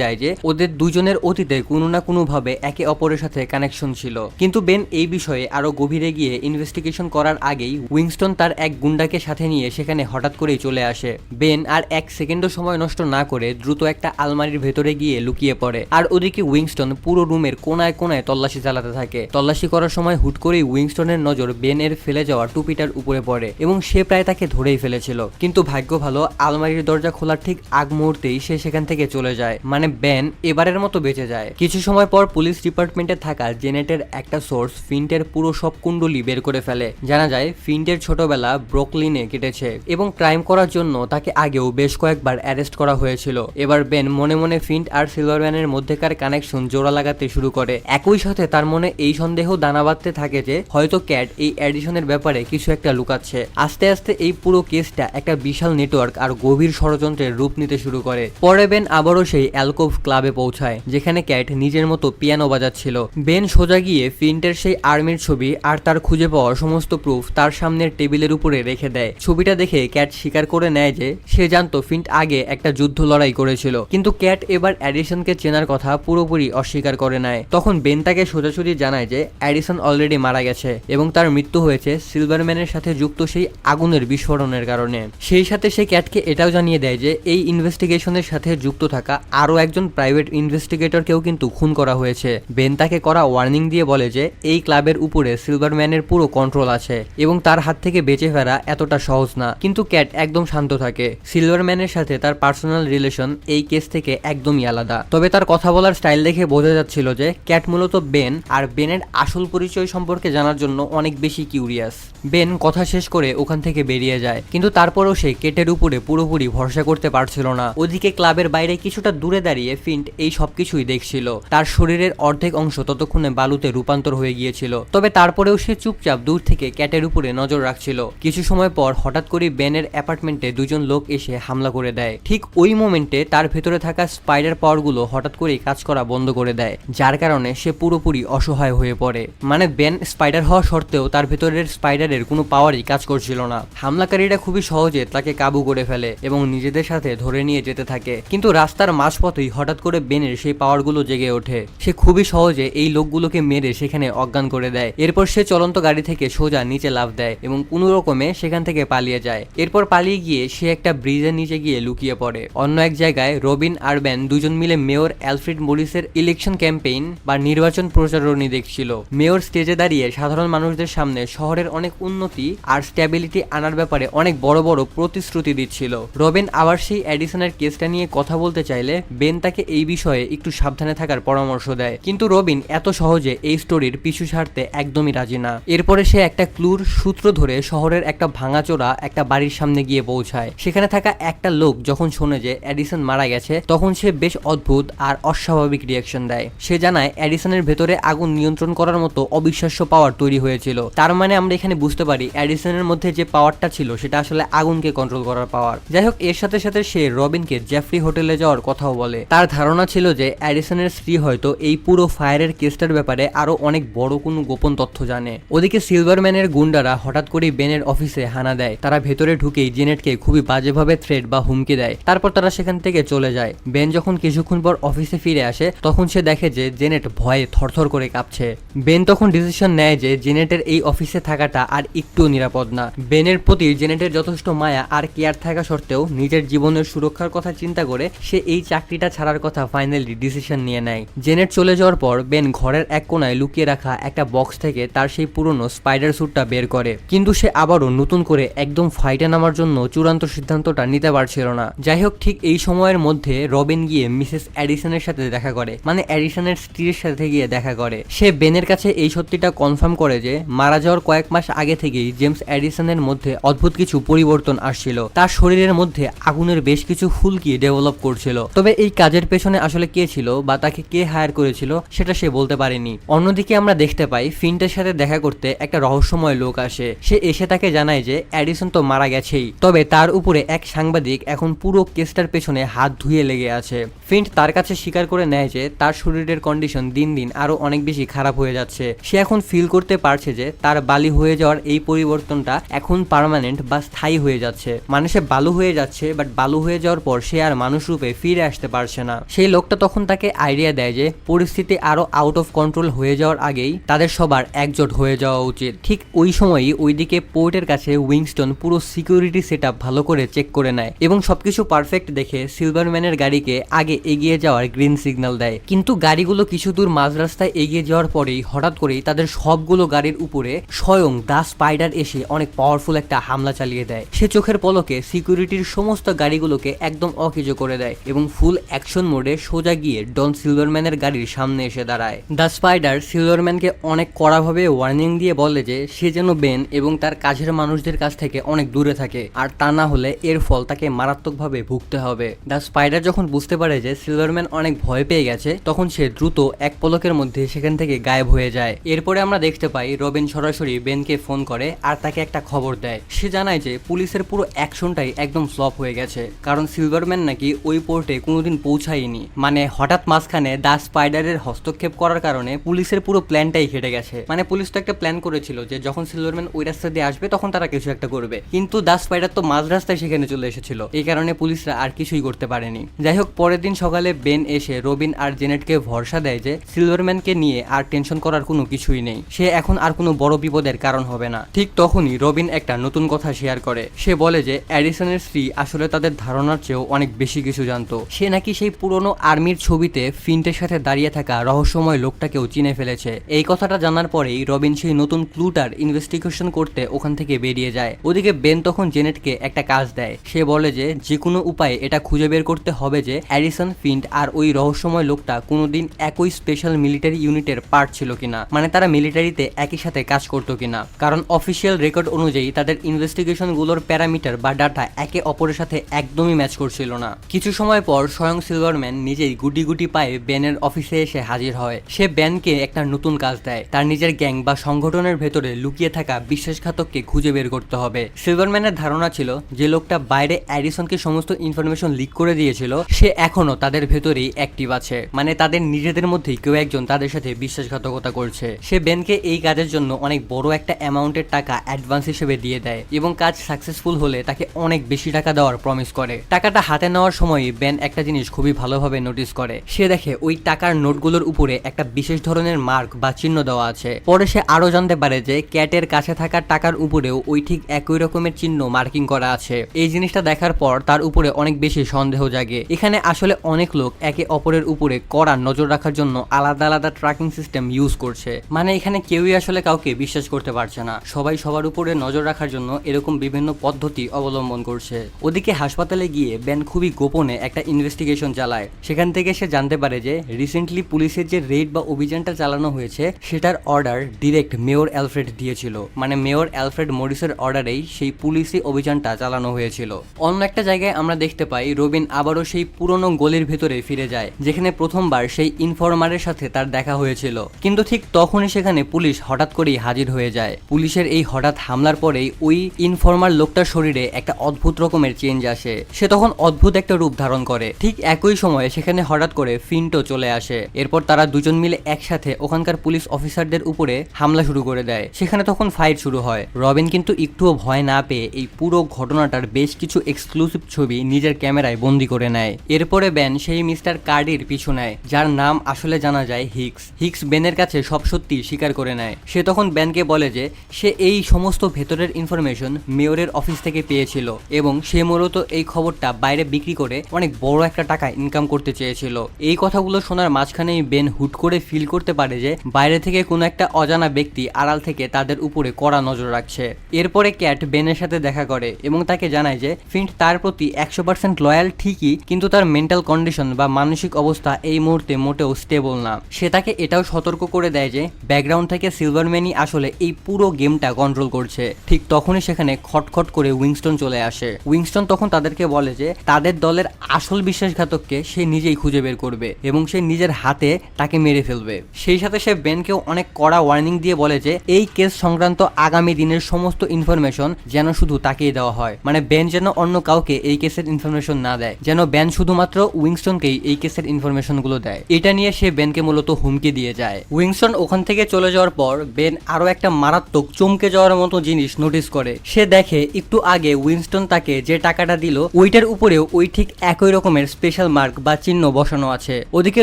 যায় যে ওদের দুজনের অতীতে কোনো না কোনো ভাবে একে অপরের সাথে কানেকশন ছিল। কিন্তু বেন এই বিষয়ে আরো গভীরে গিয়ে ইনভেস্টিগেশন করার আগেই উইংস্টন তার এক গুন্ডাকে সাথে নিয়ে সেখানে হঠাৎ করেই চলে আসে। বেন আর এক সেকেন্ডও সময় নষ্ট না করে দ্রুত একটা আলমারির ভেতরে গিয়ে লুকিয়ে পড়ে, আর ওদিকে উইংস্টন পুরো রুমের কোনায় কোনায় তল্লাশি চালাতে থাকে। তল্লাশি করার সময় হুট করেই উইংস্টনের নজর বেন এর ফেলে যাওয়া টুপিটার উপরে পড়ে এবং সে প্রায় তাকে ধরেই ফেলেছিল। কিন্তু ভাগ্য ভালো, আলমারির দরজা খোলার ঠিক আগ মুহূর্তেই সে সেখান থেকে চলে যায়, মানে বেন এবারের মতো বেঁচে যায়। কিছু সময় পর পুলিশ ডিপার্টমেন্টে থাকা জেনেটের একটা সোর্স ফিন্টের পুরো সব কুণ্ডলি বের করে ফেলে। জানা যায় ফিন্টের ছোটবেলা ব্রুকলিনে কেটেছে এবং ক্রাইম করার জন্য তাকে আগেও বেশ কয়েকবার অ্যারেস্ট করা হয়েছিল। এবার বেন মনে মনে ফিন্ট আর সিলভারম্যানের মধ্যেকার কানেকশন জোড়া লাগাতে শুরু করে। একই সাথে তার মনে এই সন্দেহ দানা বাঁধতে থাকে যে হয়তো ক্যাট এই এডিশনের ব্যাপারে কিছু একটা লুকাচ্ছে। আস্তে আস্তে এই পুরো কেসটা একটা বিশাল নেটওয়ার্ক আর গভীর ষড়যন্ত্রের রূপ নিতে শুরু করে। পরে বেন আবারও সেই অ্যালকোভ ক্লাবে পৌঁছায় যেখানে ক্যাট নিজের মতো পিয়ানো বাজাচ্ছিল। বেন সোজা গিয়ে ফিন্টের সেই আর্মির ছবি আর তার খুঁজে পাওয়া সমস্ত প্রুফ তার সামনের টেবিলের উপরে রেখে দেয়। ছবিটা দেখে ক্যাট স্বীকার করে নেয় যে সে জানতো ফিন্ট আগে একটা যুদ্ধ লড়াই করেছিল, কিন্তু ক্যাট এবার অ্যাডিসনকে চেনার কথা পুরোপুরি অস্বীকার করে নেয়। তখন বেন তাকে সোজাসুজি জানায় যে অ্যাডিসন অলরেডি মারা গেছে এবং তার মৃত্যু হয়েছে সিলভারম্যানের সাথে যুক্ত সেই আগুনের বিস্ফোরণের কারণে। সেই সাথে সে ক্যাটকে এটাও জানিয়ে দেয় যে এই ইনভেস্টিগেশনের সাথে যুক্ত থাকা আরও একজন প্রাইভেট ইনভেস্টিগেটরকেও কিন্তু খুন করা হয়েছে। বেন তাকে করা ওয়ার্নিং দিয়ে বলে যে এই ক্লাবের উপরে সিলভারম্যানের পুরো কন্ট্রোল আছে এবং তার হাত থেকে বেঁচে ফেরা এতটা সহজ না। কিন্তু ক্যাট একদম শান্ত থাকে। সিলভারম্যানের সাথে তার পার্সোনাল রিলেশন এই কেস থেকে একদমই আলাদা। তবে তার কথা বলার স্টাইল দেখে বোঝা যাচ্ছিল যে ক্যাট মূলত বেন আর বেনের আসল পরিচয় সম্পর্কে জানার জন্য অনেক বেশি কিউরিয়াস। বেন কথা শেষ করে ওখান থেকে বেরিয়ে যায়, কিন্তু তারপরেও সে কেটের উপরে পুরোপুরি ভরসা করতে পারছিল না। ওদিকে ক্লাবের বাইরে কিছুটা দূরে দাঁড়িয়ে ফিন্ট এই সবকিছুই দেখছিল। তার শরীরের অর্ধেক অংশ ততক্ষণে বালুতে রূপান্তর হয়ে গিয়েছিল, তবে তারপরেও সে চুপচাপ দূর থেকে ক্যাটের উপরে নজর রাখছিল। কিছু সময় পর হঠাৎ করে বেনের অ্যাপার্টমেন্টে দুজন লোক এসে হামলা করে দেয়। ঠিক ওই মোমেন্টে তার ভেতরে থাকা স্পাইডার পাওয়ারগুলো হঠাৎ করেই কাজ করা বন্ধ করে দেয়, যার কারণে সে পুরোপুরি অসহায় হয়ে পড়ে। মানে বেন স্পাইডার হওয়া সত্ত্বেও তার ভেতরের স্পাইডারের কোনো পাওয়ারই কাজ করছিল না। হামলাকারীরা খুবই সহজে তাকে কাবু করে ফেলে এবং নিজেদের সাথে ধরে নিয়ে যেতে থাকে। কিন্তু রাস্তার মাঝপথেই হঠাৎ করে বেনের সেই পাওয়ারগুলো জেগে ওঠে। সে খুবই সহজে এই লোকগুলোকে মেরে সেখানে অজ্ঞান করে দেয়। এরপর সে চলন্ত গাড়ি থেকে সোজা নিচে লাফ দেয় এবং কোনো রকমে সেখান থেকে পালিয়ে যায়। এরপর পালিয়ে গিয়ে সে একটা ব্রিজের নিচে গিয়ে লুকিয়ে পড়ে। অন্য এক জায়গায় রবিন আর বেন দুজন মিলে মেয়র অ্যালফ্রেড মরিসের ইলেকশন ক্যাম্পেইন বা নির্বাচন প্রচারণী দেখছিল। মেয়র স্টেজে দাঁড়িয়ে সাধারণ মানুষদের সামনে শহরের অনেক উন্নতি আর স্ট্যাবিলিটি আনার ব্যাপারে অনেক বড় বড় প্রতিশ্রুতি দিচ্ছিল। রবিন আবার সেই এডিসনের কেসটা নিয়ে কথা বলতে চাইলে বেন তাকে এই বিষয়ে একটু সাবধানে থাকার পরামর্শ দেয়, কিন্তু রবিন এত সহজে এই স্টোরির পিছু ছাড়তে একদমই রাজি না। এরপরে সে একটা ক্লুর সূত্র ধরে শহরের একটা ভাঙাচোরা একটা বাড়ির সামনে গিয়ে পৌঁছায়। সেখানে থাকা একটা লোক যখন শোনে যে এডিসন মারা গেছে তখন সে বেশ অদ্ভুত আর অস্বাভাবিক রিয়াকশন দেয়। সে জানায় এডিসনের ভেতরে আগুন নিয়ন্ত্রণ করার মতো অবিশ্বাস্য পাওয়ার তৈরি হয়েছিল। তার মানে আমরা এখানে বুঝতে পারি এডিসনের মধ্যে যে পাওয়ারটা ছিল সেটা আসলে আগুনকে কন্ট্রোল করার পাওয়ার। যাই হোক, এর সাথে সাথে সে রবিনকে জেফ্রি হোটেলে যাওয়ার কথাও বলে। তার ধারণা ছিল যে এডিসনের স্ত্রী হয়তো এই পুরো ফায়ারের কেসটার ব্যাপারে আরো অনেক বড় কোনো গোপন তথ্য জানে। ওদিকে সিলভারম্যানের গুন্ডারা হঠাৎ করেই বেনের অফিসে হানা দেয়। তারা ভেতরে ঢুকেই জেনেটকে খুবই বাজেভাবে থ্রেট বা হুমকি দেয়। তারপর তারা সেখান থেকে চলে যায়। বেন যখন কিছুক্ষণ পর অফিসে ফিরে আসে তখন সে দেখে যে জেনেট ভয়ে থরথর করে কাঁপছে। বেন তখন ডিসিশন নেয় যে জেনেটের এই অফিসে থাকাটা আর একটুও নিরাপদ না। বেনের প্রতি জেনেটের যথেষ্ট মায়া আর কেয়ার থাকা সত্ত্বেও নিজের জীবনের সুরক্ষার কথা চিন্তা করে সে এই চাকরিটা ছাড়ার কথা ফাইনালি ডিসিশন নিয়ে নেয়। জেনেট চলে যাওয়ার পর বেন ঘরের এক কোনায় লুকিয়ে রাখা একটা বক্স থেকে তার সেই পুরনো স্পাইডার স্যুটটা বের করে, কিন্তু সে আবারও নতুন করে একদম ফাইটে নামার জন্য চূড়ান্ত সিদ্ধান্তটা নিতে পারছিল না। যাই হোক, ঠিক এই সময়ের মধ্যে রবিন গিয়ে মিসেস এডিসনের সাথে দেখা করে, মানে এডিসনের স্ত্রীর সাথে গিয়ে দেখা করে। সে বেনের কাছে এই সত্যিটা কনফার্ম করে যে মারা যাওয়ার কয়েক মাস আগে থেকেই জেমস এডিসনের মধ্যে অদ্ভুত কিছু পরিবর্তন আসছিল। তার শরীরের মধ্যে আগুনের বেশ কিছু ফুলকি ডেভেলপ করছিল। তবে এই কাজের পেছনে আসলে কে ছিল বা তাকে কে হায়ার করেছিল সেটা সে বলতে পারেনি। অন্যদিকে আমরা দেখতে পাই ফিন্টের সাথে দেখা করতে একটা রহস্যময় লোক আসে। সে এসে তাকে জানায় যে এডিসন তো মারা গেছেই, তবে তার উপরে এক সাংবাদিক এখন পুরো কেসটার পেছনে হাত ধুয়ে লেগে আছে। ফিন্ট তার কাছে স্বীকার করে নেয় যে তার শরীরের কন্ডিশন দিন দিন আরো অনেক বেশি খারাপ হয়ে যাচ্ছে। সে এখন ফিল করতে পারছে যে তার বালি হয়ে যাওয়ার এই পরিবর্তনটা এখন পার্মানেন্ট বা স্থায়ী হয়ে যাচ্ছে। মানে সে বালু হয়ে যাচ্ছে, বাট বালু হয়ে যাওয়ার পর সে আর মানুষ রূপে ফিরে আসতে পারছে না। সেই লোকটা তখন তাকে আইডিয়া দেয় যে পরিস্থিতি আরো আউট অফ কন্ট্রোল হয়ে যাওয়ার আগেই তাদের সবার একজোট হয়ে যাওয়া উচিত। ঠিক ওই সময়ই ওইদিকে পোর্টের কাছে উইংস্টন পুরো সিকিউরিটি সেটআপ ভালো করে চেক করে নেয় এবং সবকিছু পারফেক্ট দেখে সিলভারম্যানের গাড়িকে আগে এগিয়ে যাওয়ার গ্রিন সিগন্যাল দেয়। কিন্তু গাড়িগুলো কিছু দূর মাঝ রাস্তায় এগিয়ে যাওয়ার পরেই হঠাৎ করেই তাদের সবগুলো গাড়ির উপরে স্বয়ং দা স্পাইডার এসে অনেক পাওয়ারফুল একটা হামলা চালিয়ে দেয়। সে চোখের পলকে সিকিউরিটির সমস্ত গাড়িগুলোকে একদম অকেজো করে দেয় এবং ফুল অ্যাকশন মোডে সোজা গিয়ে ডন সিলভারম্যানের গাড়ির সামনে এসে দাঁড়ায়। দা স্পাইডার সিলভারম্যানকে অনেক কড়াভাবে ওয়ার্নিং দিয়ে বলে যে সে যেন বেন এবং তার কাছের মানুষদের কাছ থেকে অনেক দূরে থাকে, আর তা না হলে এর ফল তাকে মারাত্মকভাবে ভুগতে হবে। দা স্পাইডার যখন বুঝতে পারে যে সিলভারম্যান অনেক ভয় পেয়ে গেছে তখন সে দ্রুত এক পলকের মধ্যে সেখান থেকে গায়েব হয়ে যায়। এরপরে আমরা দেখতে পাই রবিন সরাসরি বেনকে ফোন করে আর তাকে একটা খবর দেয়। সে জানায় যে পুলিশের পুরো অ্যাকশনটাই একদম ফ্লপ হয়ে গেছে, কারণ সিলভারম্যান নাকি ওই পোর্টে কোনোদিন পৌঁছায়নি। মানে হঠাৎ মাঝখানে দা স্পাইডারের হস্তক্ষেপ করার কারণে পুলিশের পুরো প্ল্যানটাই খেটে গেছে। মানে পুলিশ তো একটা প্ল্যান করেছিল যে যখন সিলভারম্যান ওই রাস্তা দিয়ে আসবে তখন তারা কিছু একটা করবে, কিন্তু দা স্পাইডার তো মাঝ রাস্তায় সেখানে চলে এসেছিল, এই কারণে পুলিশরা আর কিছুই করতে পারেনি। যাই হোক, পরের দিন সকালে বেন এসে রবিন আর জেনেটকে ভরসা দেয় যে সিলভারম্যানকে নিয়ে আর টেনশন করার কোনো কিছুই নেই, সে এখন আর কোনো বড় বিপদের কারণ হবে না। ঠিক তখনই রবিন একটা নতুন কথা শেয়ার করে। সে বলে যে অ্যাডিসনের স্ত্রী আসলে তাদের ধারণার চেয়েও অনেক বেশি কিছু জানতো। সে নাকি সেই পুরনো আর্মির ছবিতে ফিন্টের সাথে দাঁড়িয়ে থাকা রহস্যময় লোকটাকেও চিনে ফেলেছে। এই কথাটা জানার পরেই রবিন সেই নতুন ক্লুটার ইনভেস্টিগেশন করতে ওখান থেকে বেরিয়ে যায়। ওদিকে বেন তখন জেনেটকে একটা কাজ দেয়। সে বলে যে কোনো উপায়ে এটা খুঁজে বের করতে হবে যে অ্যাডিসন, ফিন্ট আর ওই রহস্যময় লোকটা কোনোদিন একই স্পেশাল মিলিটারি ইউনিটের পার্ট ছিল কিনা, মানে তারা মিলিটারিতে একই সাথে কাজ করতো কিনা। কারণ অফিসিয়াল রেকর্ড অনুযায়ী তাদের ইনভেস্টিগেশন গুলোর প্যারামিটার বা ডাটা একে অপরের সাথে একদমই ম্যাচ করছিল না। কিছু সময় পর স্বয়ং সিলভারম্যান নিজেই গুটি গুটি পায়ে বেনের অফিসে এসে হাজির হয়। সে বেনকে একটা নতুন কাজ দেয়। তার নিজের গ্যাং বা সংগঠনের ভেতরে লুকিয়ে থাকা বিশ্বাসঘাতককে খুঁজে বের করতে হবে। সিলভারম্যানের ধারণা ছিল যে লোকটা বাইরে অ্যাডিসনকে সমস্ত ইনফরমেশন লিক করে দিয়েছিল সে এখনো তাদের ভেতরেই অ্যাক্টিভ আছে, মানে তাদের নিজেদের মধ্যেই কেউ একজন তাদের সাথে বিশ্বাসঘাতকতা করছে। সে বেনকে এই কাজের জন্য অনেক বড় একটা অ্যামাউন্টের টাকা অ্যাডভান্স হিসেবে দিয়ে দেয় এবং কাজ সাকসেসফুল হলে তাকে অনেক বেশি টাকা দেওয়ার প্রমিস করে। টাকাটা হাতে নেওয়ার সময় বেন একটা জিনিস খুবই ভালোভাবে নোটিস করে। সে দেখে ওই টাকার নোটগুলোর উপরে একটা বিশেষ ধরনের মার্ক বা চিহ্ন দেওয়া আছে। পরে সে আরো জানতে পারে যে ক্যাটের কাছে থাকা টাকার উপরেও ওই ঠিক একই রকমের চিহ্ন মার্কিং করা আছে। এই জিনিসটা দেখার পর তার উপরে অনেক বেশি সন্দেহ জাগে। এখানে আসলে অনেক লোক একে অপরের উপরে কড়া নজর রাখার জন্য আলাদা আলাদা ট্র্যাকিং সিস্টেম ইউজ করছে। মানে এখানে কেউই আসলে কাউকে বিশ্বাস করতে পারছে না, সবাই সবার উপরে নজর রাখার জন্য এরকম বিভিন্ন পদ্ধতি অবলম্বন করছে। ওদিকে হাসপাতালে গিয়ে বেন খুবই গোপনে একটা ইনভেস্টিগেশন চালায়। সেখান থেকে সে জানতে পারে যে রিসেন্টলি পুলিশের যে রেড বা অভিযানটা চালানো হয়েছে সেটার অর্ডার ডিরেক্ট মেয়র অ্যালফ্রেড দিয়েছিল। মানে মেয়র অ্যালফ্রেড মরিসের অর্ডারেই সেই পুলিশি অভিযানটা চালানো হয়েছিল। অন্য একটা জায়গায় আমরা দেখতে পাই রবিন আবারও সেই পুরনো গলির ভেতরে ফিরে যায় যেখানে প্রথমবার সেই ইনফরমারের সাথে তার দেখা হয়েছিল। কিন্তু ঠিক তখনই সেখানে পুলিশ হঠাৎ করেই হাজির হয়ে যায়। পুলিশের এই হঠাৎ হামলার পরেই ওই ইনফরমার লোকটার শরীরে একটা অদ্ভুত রকমের চেঞ্জ আসে। সে তখন অদ্ভুত একটা রূপ ধারণ করে। ঠিক একই সময়ে সেখানে হঠাৎ করে ফিন্টো চলে আসে। এরপর তারা দুজন মিলে একসাথে ওখানকার পুলিশ অফিসারদের উপরে হামলা শুরু করে দেয়। সেখানে তখন ফাইট শুরু হয়। রবিন কিন্তু একটুও ভয় না পেয়ে এই পুরো ঘটনাটার বেশ কিছু এক্সক্লুসিভ ছবি নিজের ক্যামেরায় বন্দি করে নেয়। এরপরে বেন সেই মিস্টার কার্ডির পিছু নেয়, যার নাম আসলে জানা যায় হিক্স। হিক্স বেনের কাছে সব সত্যি স্বীকার করে নেয়। সে তখন বেনকে বলে যে সে এই সমস্ত ভেতরের ইনফরমেশন মেয়রের অফিস থেকে পেয়েছিল এবং সে মূলত এই খবরটা বাইরে বিক্রি করে অনেক বড় একটা টাকা ইনকাম করতে চেয়েছিল। এই কথাগুলো শোনার মাঝখানেই বেন হুট করে ফিল করতে পারে যে বাইরে থেকে কোনো একটা অজানা ব্যক্তি আড়াল থেকে তাদের উপরে কড়া নজর রাখছে। এরপরে ক্যাট বেনের সাথে দেখা করে এবং তাকে জানায় যে ফিন্ট তার প্রতি 100% লয়াল ঠিকই, কিন্তু তার মেন্টাল কন্ডিশন বা মানসিক অবস্থা এই মুহূর্তে মোটেও স্টেবল না। সে তাকে এটাও সতর্ক করে দেয় যে ব্যাকগ্রাউন্ড থেকে সিলভারম্যানই আসলে এই পুরো গেমটা কন্ট্রোল করছে। ঠিক তখনই সেখানে খটখট করে উইংস্টন চলে আসে। উইংস্টন তখন তাদেরকে বলে যে তাদের দলের আসল বিশ্বাসঘাতককে সে নিজেই খুঁজে বের করবে এবং সে নিজের হাতে তাকে মেরে ফেলবে। সেই সাথে সে বেনকেও অনেক কড়া ওয়ার্নিং দিয়ে বলে যে এই কেস সংক্রান্ত আগামী দিনের সমস্ত ইনফরমেশন যেন শুধু তাকেই দেওয়া হয়। মানে বেন যেন অন্য কাউকে এই কেসের ইনফরমেশন না দেয়, যেন বেন শুধুমাত্র উইংস্টনকেই এই কেসের ইনফরমেশন গুলো দেয়। এটা নিয়ে সে বেনকে মূলত হুমকি দিয়ে যায়। উইংস্টন ওখান থেকে চলে যাওয়ার পর বেন আরো একটা মারাত্মক চমকে যাওয়ার মতো জিনিস নোটিস করে। সে দেখে একটু আগে উইনস্টন তাকে যে টাকাটা দিল ওইটার উপরেও ওই ঠিক একই রকমের স্পেশাল মার্ক বা চিহ্ন বসানো আছে। ওদিকে